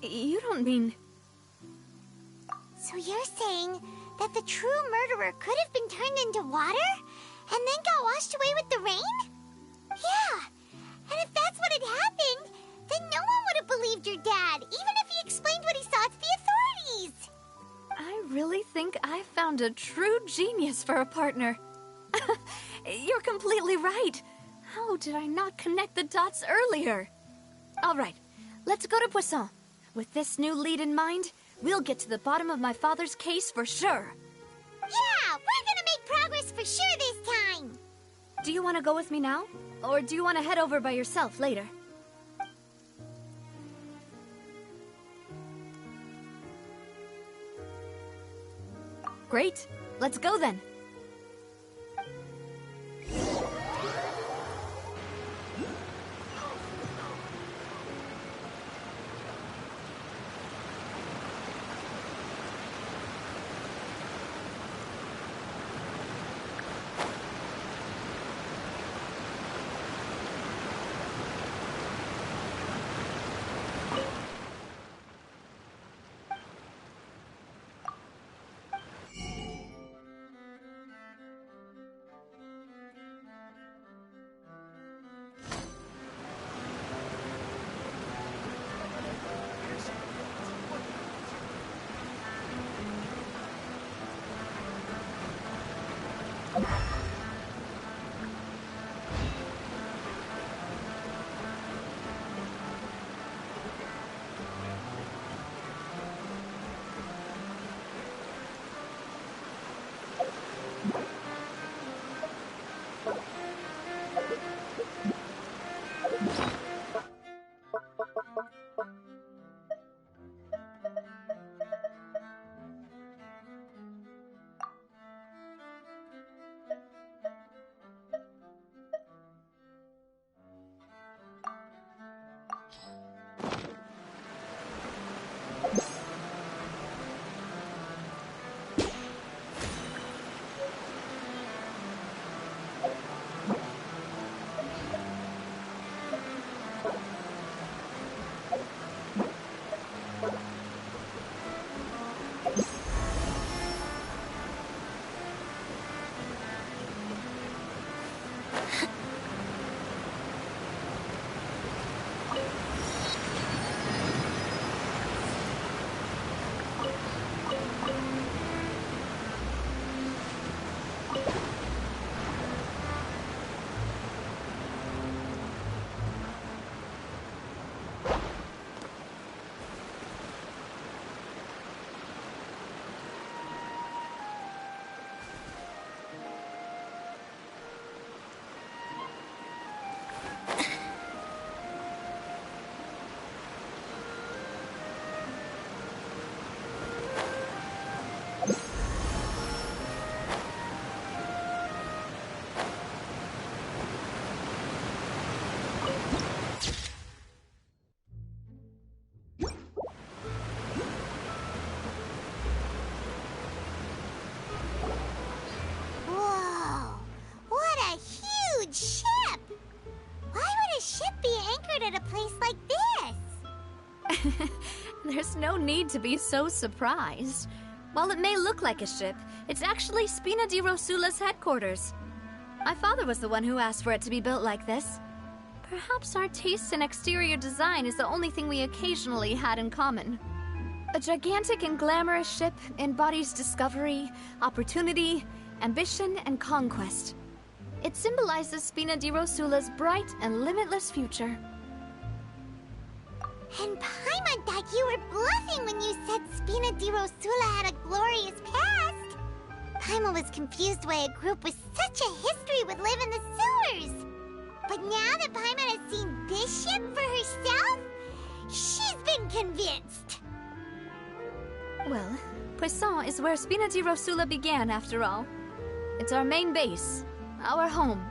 You don't mean... So you're saying that the true murderer could have been turned into water? And then got washed away with the rain? Yeah. And if that's what had happened, then no one would have believed your dad, even if he explained what he saw to the authorities. I really think I found a true genius for a partner. You're completely right. How did I not connect the dots earlier? All right, let's go to Poisson. With this new lead in mind, we'll get to the bottom of my father's case for sure. Yeah, we're gonna make progress for sure this time. Do you want to go with me now? Or do you want to head over by yourself later? Great. Let's go then. at a place like this? There's no need to be so surprised. While it may look like a ship, it's actually Spina di Rosula's headquarters. My father was the one who asked for it to be built like this. Perhaps our taste in exterior design is the only thing we occasionally had in common. A gigantic and glamorous ship embodies discovery, opportunity, ambition, and conquest. It symbolizes Spina di Rosula's bright and limitless future. And Paimon thought you were bluffing when you said Spina di Rosula had a glorious past. Paimon was confused why a group with such a history would live in the sewers. But now that Paimon has seen this ship for herself, she's been convinced. Well, Poisson is where Spina di Rosula began, after all. It's our main base, our home.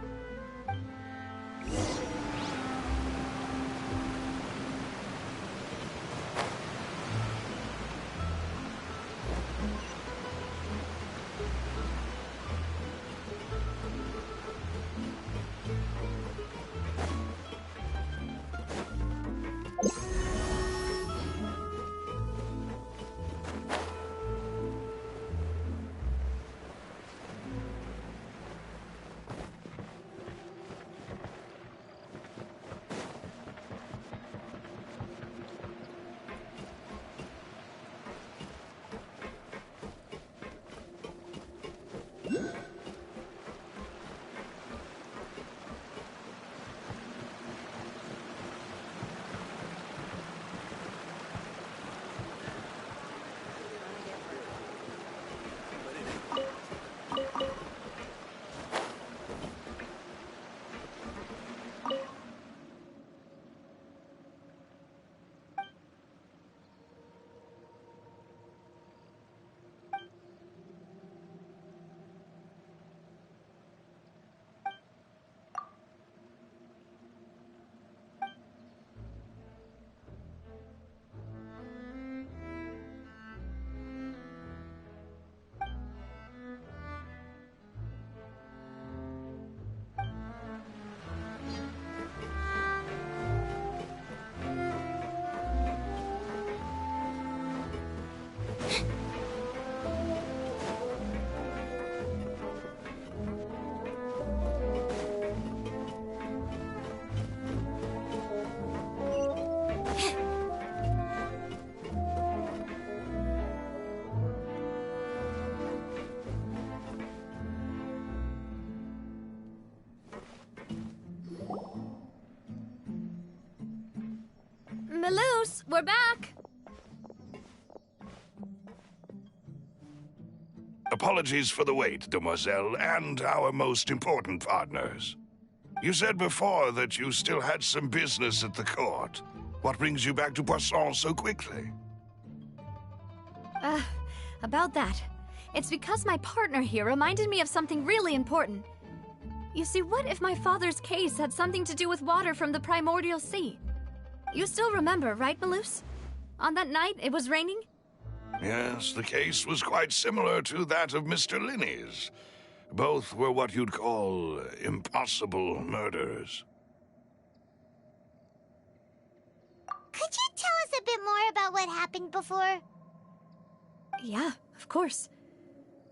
Melus, we're back! Apologies for the wait, demoiselle, and our most important partners. You said before that you still had some business at the court. What brings you back to Poisson so quickly? About that. It's because my partner here reminded me of something really important. You see, what if my father's case had something to do with water from the primordial sea? You still remember, right, Melus? On that night, it was raining? Yes, the case was quite similar to that of Mr. Linney's. Both were what you'd call impossible murders. Could you tell us a bit more about what happened before? Yeah, of course.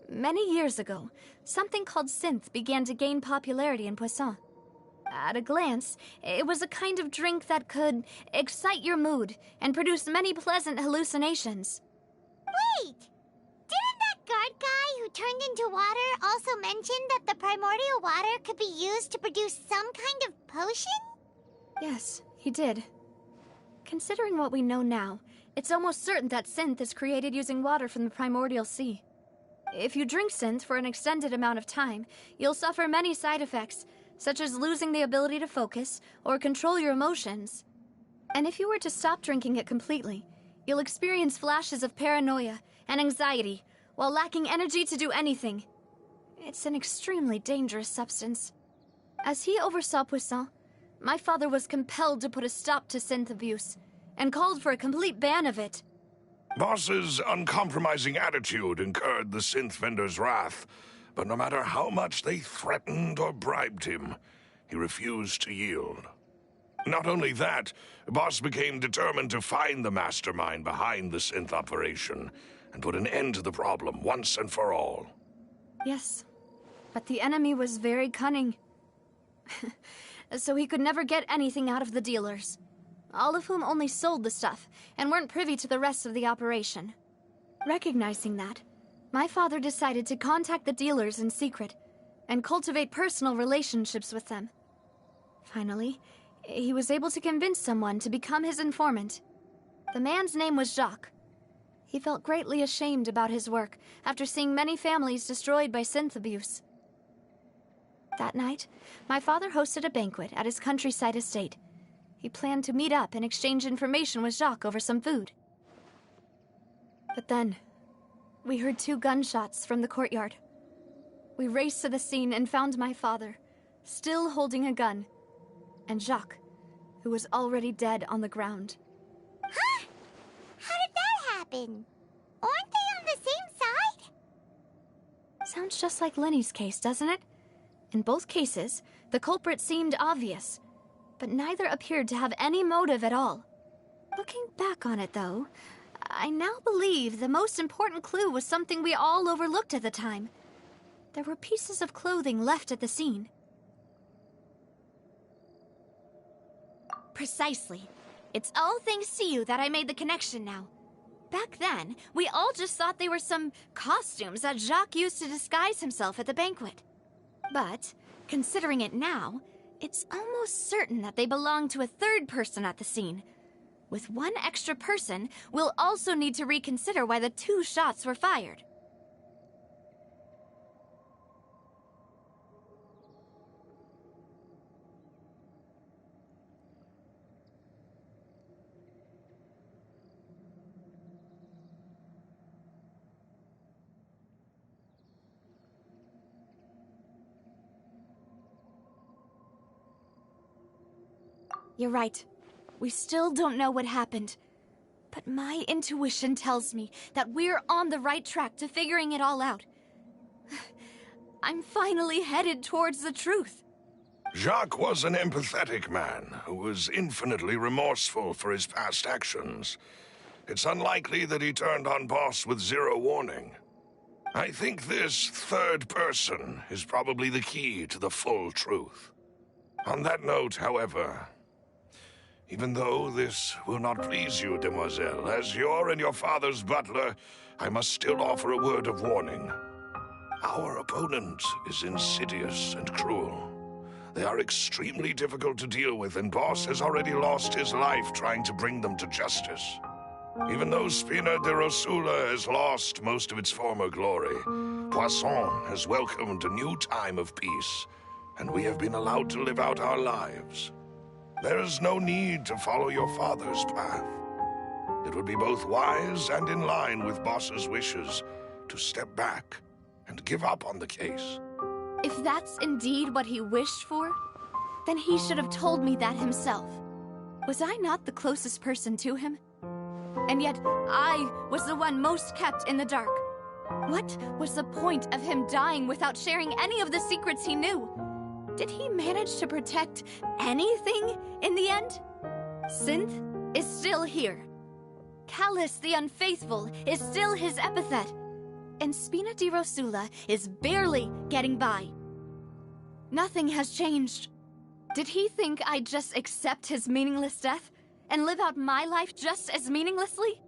Many years ago, something called synth began to gain popularity in Poisson. At a glance, it was a kind of drink that could excite your mood and produce many pleasant hallucinations. Wait! Didn't that guard guy who turned into water also mention that the primordial water could be used to produce some kind of potion? Yes, he did. Considering what we know now, it's almost certain that synth is created using water from the primordial sea. If you drink synth for an extended amount of time, you'll suffer many side effects, such as losing the ability to focus or control your emotions. And if you were to stop drinking it completely, you'll experience flashes of paranoia and anxiety while lacking energy to do anything. It's an extremely dangerous substance. As he oversaw Poisson, my father was compelled to put a stop to synth abuse and called for a complete ban of it. Boss's uncompromising attitude incurred the synth vendor's wrath, but no matter how much they threatened or bribed him, he refused to yield. Not only that, Boss became determined to find the mastermind behind the synth operation and put an end to the problem once and for all. Yes, but the enemy was very cunning. So he could never get anything out of the dealers, all of whom only sold the stuff and weren't privy to the rest of the operation. Recognizing that, my father decided to contact the dealers in secret and cultivate personal relationships with them. Finally, he was able to convince someone to become his informant. The man's name was Jacques. He felt greatly ashamed about his work after seeing many families destroyed by synth abuse. That night, my father hosted a banquet at his countryside estate. He planned to meet up and exchange information with Jacques over some food. But then, we heard 2 gunshots from the courtyard. We raced to the scene and found my father, still holding a gun, and Jacques, who was already dead on the ground. Huh? How did that happen? Aren't they on the same side? Sounds just like Lenny's case, doesn't it? In both cases, the culprit seemed obvious, but neither appeared to have any motive at all. Looking back on it, though, I now believe the most important clue was something we all overlooked at the time. There were pieces of clothing left at the scene. Precisely. It's all thanks to you that I made the connection now. Back then, we all just thought they were some costumes that Jacques used to disguise himself at the banquet. But, considering it now, it's almost certain that they belong to a third person at the scene. With one extra person, we'll also need to reconsider why the 2 shots were fired. You're right. We still don't know what happened. But my intuition tells me that we're on the right track to figuring it all out. I'm finally headed towards the truth. Jacques was an empathetic man who was infinitely remorseful for his past actions. It's unlikely that he turned on Boss with 0 warning. I think this third person is probably the key to the full truth. On that note, however, even though this will not please you, demoiselle, as your and your father's butler, I must still offer a word of warning. Our opponent is insidious and cruel. They are extremely difficult to deal with, and Boss has already lost his life trying to bring them to justice. Even though Spina de Rosula has lost most of its former glory, Poisson has welcomed a new time of peace, and we have been allowed to live out our lives. There is no need to follow your father's path. It would be both wise and in line with Boss's wishes to step back and give up on the case. If that's indeed what he wished for, then he should have told me that himself. Was I not the closest person to him? And yet, I was the one most kept in the dark. What was the point of him dying without sharing any of the secrets he knew? Did he manage to protect anything in the end? Synth is still here. Callus the Unfaithful is still his epithet. And Spina di Rosula is barely getting by. Nothing has changed. Did he think I'd just accept his meaningless death and live out my life just as meaninglessly?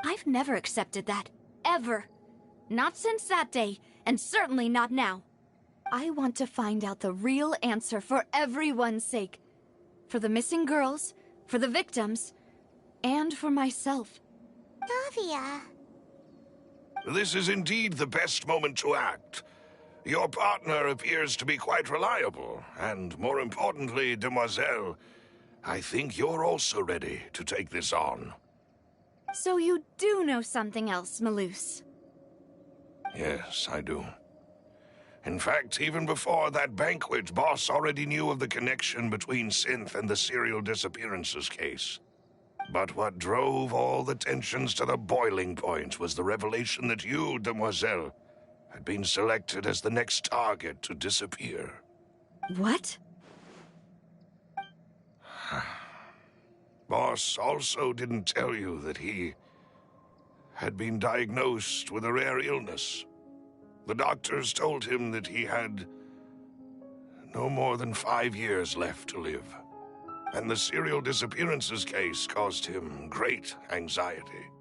I've never accepted that. Ever. Not since that day, and certainly not now. I want to find out the real answer for everyone's sake. For the missing girls, for the victims, and for myself. Navia. This is indeed the best moment to act. Your partner appears to be quite reliable, and more importantly, demoiselle, I think you're also ready to take this on. So you do know something else, Malus? Yes, I do. In fact, even before that banquet, Boss already knew of the connection between Synth and the serial disappearances case. But what drove all the tensions to the boiling point was the revelation that you, demoiselle, had been selected as the next target to disappear. What? Boss also didn't tell you that he had been diagnosed with a rare illness. The doctors told him that he had no more than 5 years left to live. And the serial disappearances case caused him great anxiety.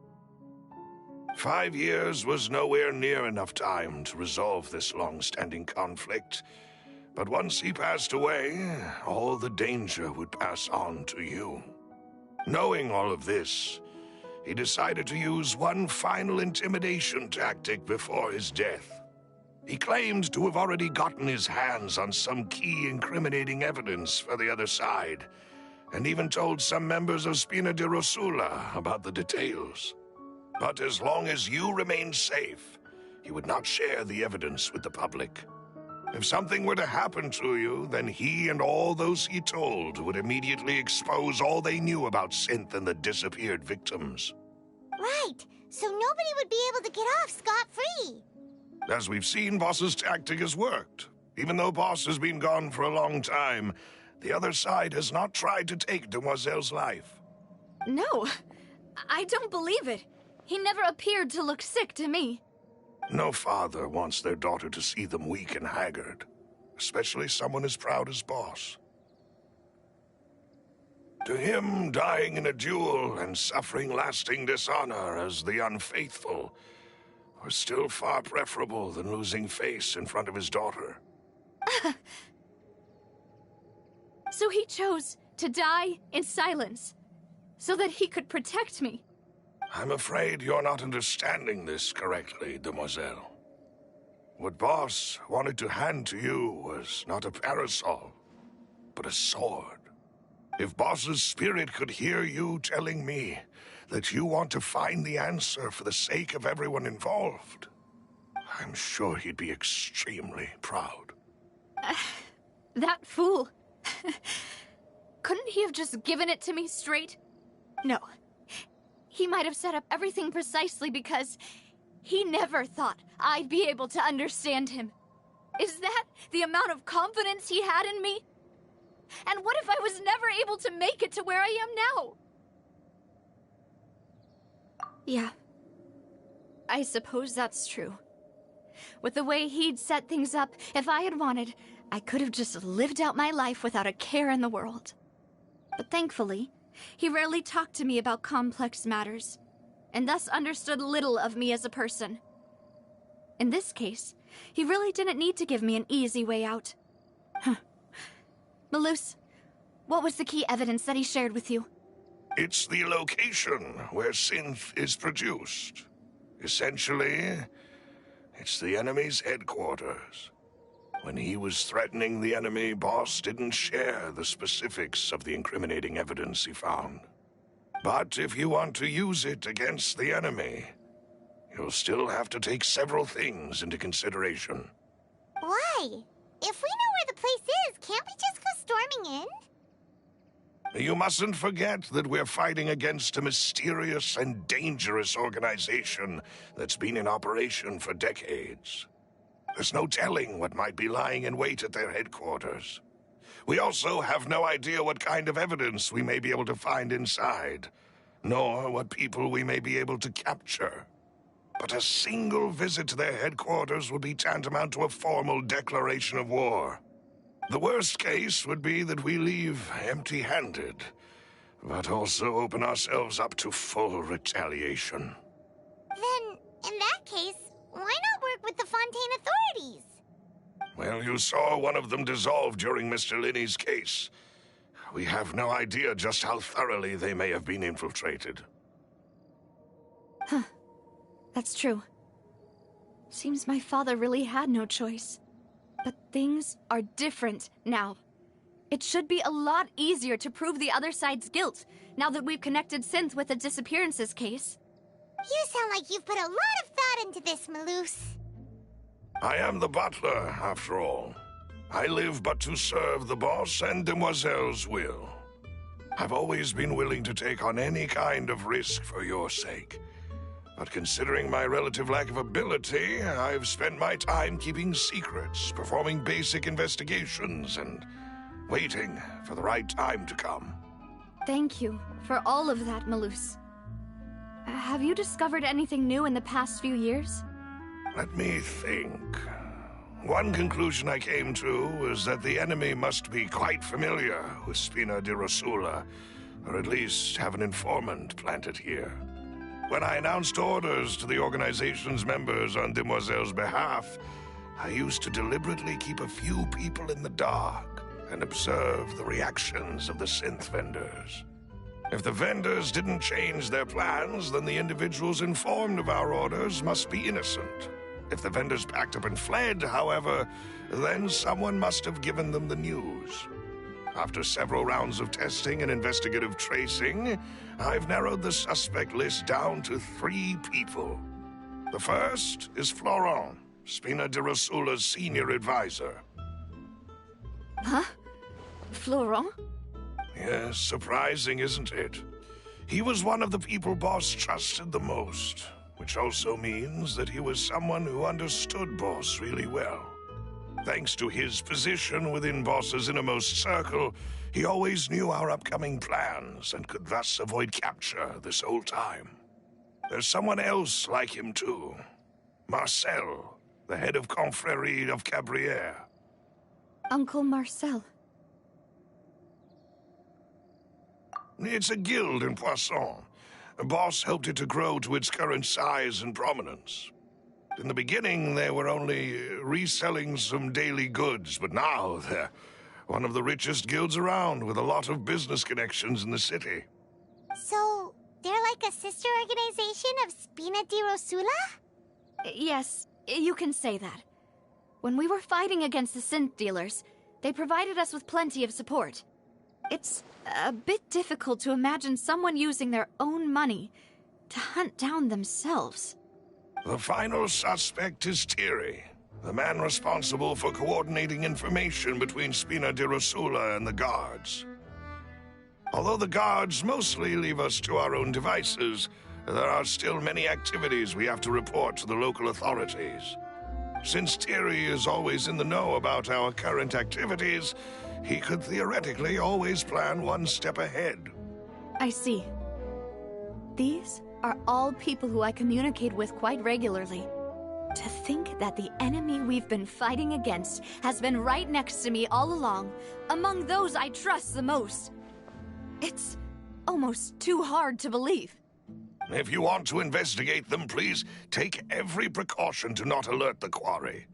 5 years was nowhere near enough time to resolve this long-standing conflict. But once he passed away, all the danger would pass on to you. Knowing all of this, he decided to use one final intimidation tactic before his death. He claimed to have already gotten his hands on some key incriminating evidence for the other side, and even told some members of Spina di Rosula about the details. But as long as you remained safe, he would not share the evidence with the public. If something were to happen to you, then he and all those he told would immediately expose all they knew about Synth and the disappeared victims. Right, so nobody would be able to get off scot-free. As we've seen, Boss's tactic has worked. Even though Boss has been gone for a long time, the other side has not tried to take Demoiselle's life. No, I don't believe it. He never appeared to look sick to me. No father wants their daughter to see them weak and haggard, especially someone as proud as Boss. To him, dying in a duel and suffering lasting dishonor as the unfaithful was still far preferable than losing face in front of his daughter. So he chose to die in silence, so that he could protect me. I'm afraid you're not understanding this correctly, Demoiselle. What Boss wanted to hand to you was not a parasol, but a sword. If Boss's spirit could hear you telling me that you want to find the answer for the sake of everyone involved, I'm sure he'd be extremely proud. That fool. Couldn't he have just given it to me straight? No. He might have set up everything precisely because he never thought I'd be able to understand him. Is that the amount of confidence he had in me? And what if I was never able to make it to where I am now? Yeah. I suppose that's true. With the way he'd set things up, if I had wanted, I could have just lived out my life without a care in the world. But thankfully, he rarely talked to me about complex matters, and thus understood little of me as a person. In this case, he really didn't need to give me an easy way out. Malus, what was the key evidence that he shared with you? It's the location where Synth is produced. Essentially, it's the enemy's headquarters. When he was threatening the enemy, Boss didn't share the specifics of the incriminating evidence he found. But if you want to use it against the enemy, you'll still have to take several things into consideration. Why? If we know where the place is, can't we just go storming in? You mustn't forget that we're fighting against a mysterious and dangerous organization that's been in operation for decades. There's no telling what might be lying in wait at their headquarters. We also have no idea what kind of evidence we may be able to find inside, nor what people we may be able to capture. But a single visit to their headquarters would be tantamount to a formal declaration of war. The worst case would be that we leave empty-handed, but also open ourselves up to full retaliation. Then, in that case, why not work with the Fontaine authorities? Well, you saw one of them dissolve during Mr. Linney's case. We have no idea just how thoroughly they may have been infiltrated. Huh. That's true. Seems my father really had no choice. But things are different now. It should be a lot easier to prove the other side's guilt, now that we've connected Synth with the disappearances case. You sound like you've put a lot of thought into this, Malus. I am the butler, after all. I live but to serve the boss and Demoiselle's will. I've always been willing to take on any kind of risk for your sake. But considering my relative lack of ability, I've spent my time keeping secrets, performing basic investigations, and waiting for the right time to come. Thank you for all of that, Malus. Have you discovered anything new in the past few years? Let me think. One conclusion I came to was that the enemy must be quite familiar with Spina di Rosula, or at least have an informant planted here. When I announced orders to the organization's members on Demoiselle's behalf, I used to deliberately keep a few people in the dark and observe the reactions of the synth vendors. If the vendors didn't change their plans, then the individuals informed of our orders must be innocent. If the vendors packed up and fled, however, then someone must have given them the news. After several rounds of testing and investigative tracing, I've narrowed the suspect list down to 3 people. The first is Florent, Spina di Rosula's senior advisor. Huh? Florent? Yes, surprising, isn't it? He was one of the people Boss trusted the most, which also means that he was someone who understood Boss really well. Thanks to his position within Boss's innermost circle, he always knew our upcoming plans and could thus avoid capture this whole time. There's someone else like him too. Marcel, the head of Confrérie of Cabrières. Uncle Marcel. It's a guild in Poisson. Boss helped it to grow to its current size and prominence. In the beginning, they were only reselling some daily goods, but now they're one of the richest guilds around, with a lot of business connections in the city. So, they're like a sister organization of Spina di Rosula? Yes, you can say that. When we were fighting against the synth dealers, they provided us with plenty of support. It's a bit difficult to imagine someone using their own money to hunt down themselves. The final suspect is Thierry, the man responsible for coordinating information between Spina di Rosula and the guards. Although the guards mostly leave us to our own devices, there are still many activities we have to report to the local authorities. Since Thierry is always in the know about our current activities, he could theoretically always plan one step ahead. I see. These are all people who I communicate with quite regularly. To think that the enemy we've been fighting against has been right next to me all along, among those I trust the most. It's almost too hard to believe. If you want to investigate them, please take every precaution to not alert the quarry.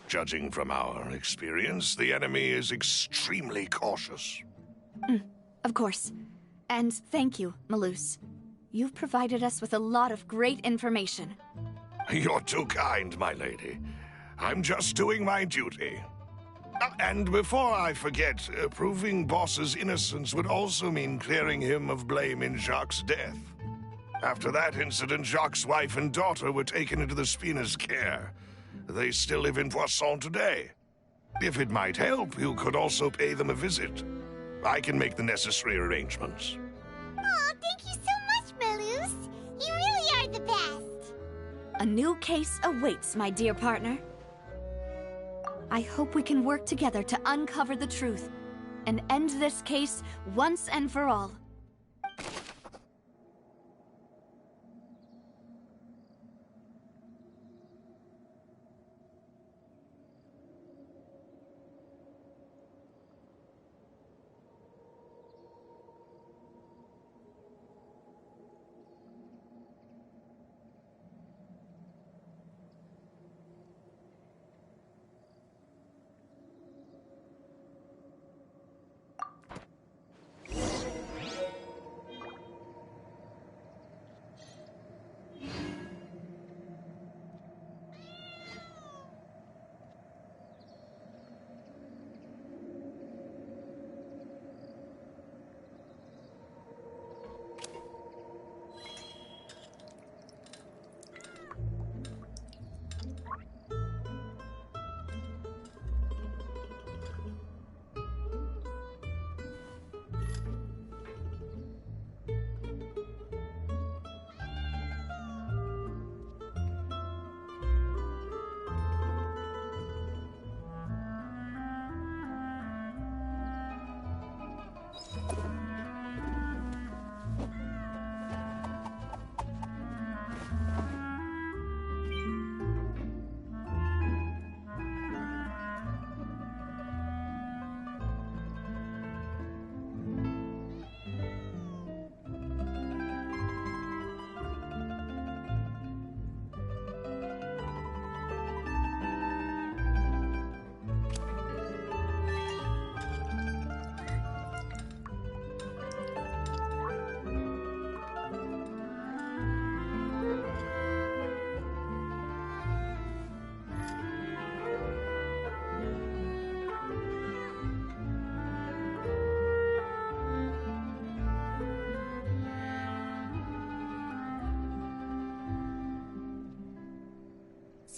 Judging from our experience, the enemy is extremely cautious. Of course. And thank you, Malus. You've provided us with a lot of great information. You're too kind, my lady. I'm just doing my duty. And before I forget, proving Boss's innocence would also mean clearing him of blame in Jacques' death. After that incident, Jacques' wife and daughter were taken into the Spina's care. They still live in Poisson today. If it might help, you could also pay them a visit. I can make the necessary arrangements. Aw, thank you so much, Malus. You really are the best. A new case awaits, my dear partner. I hope we can work together to uncover the truth and end this case once and for all.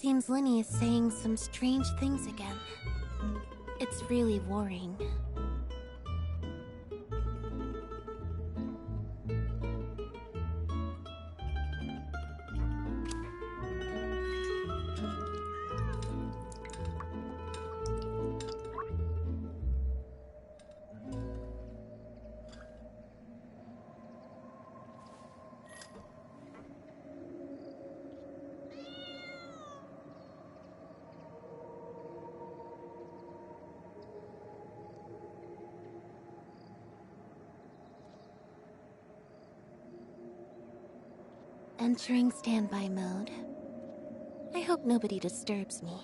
Seems Lenny is saying some strange things again. It's really worrying. Entering standby mode. I hope nobody disturbs me.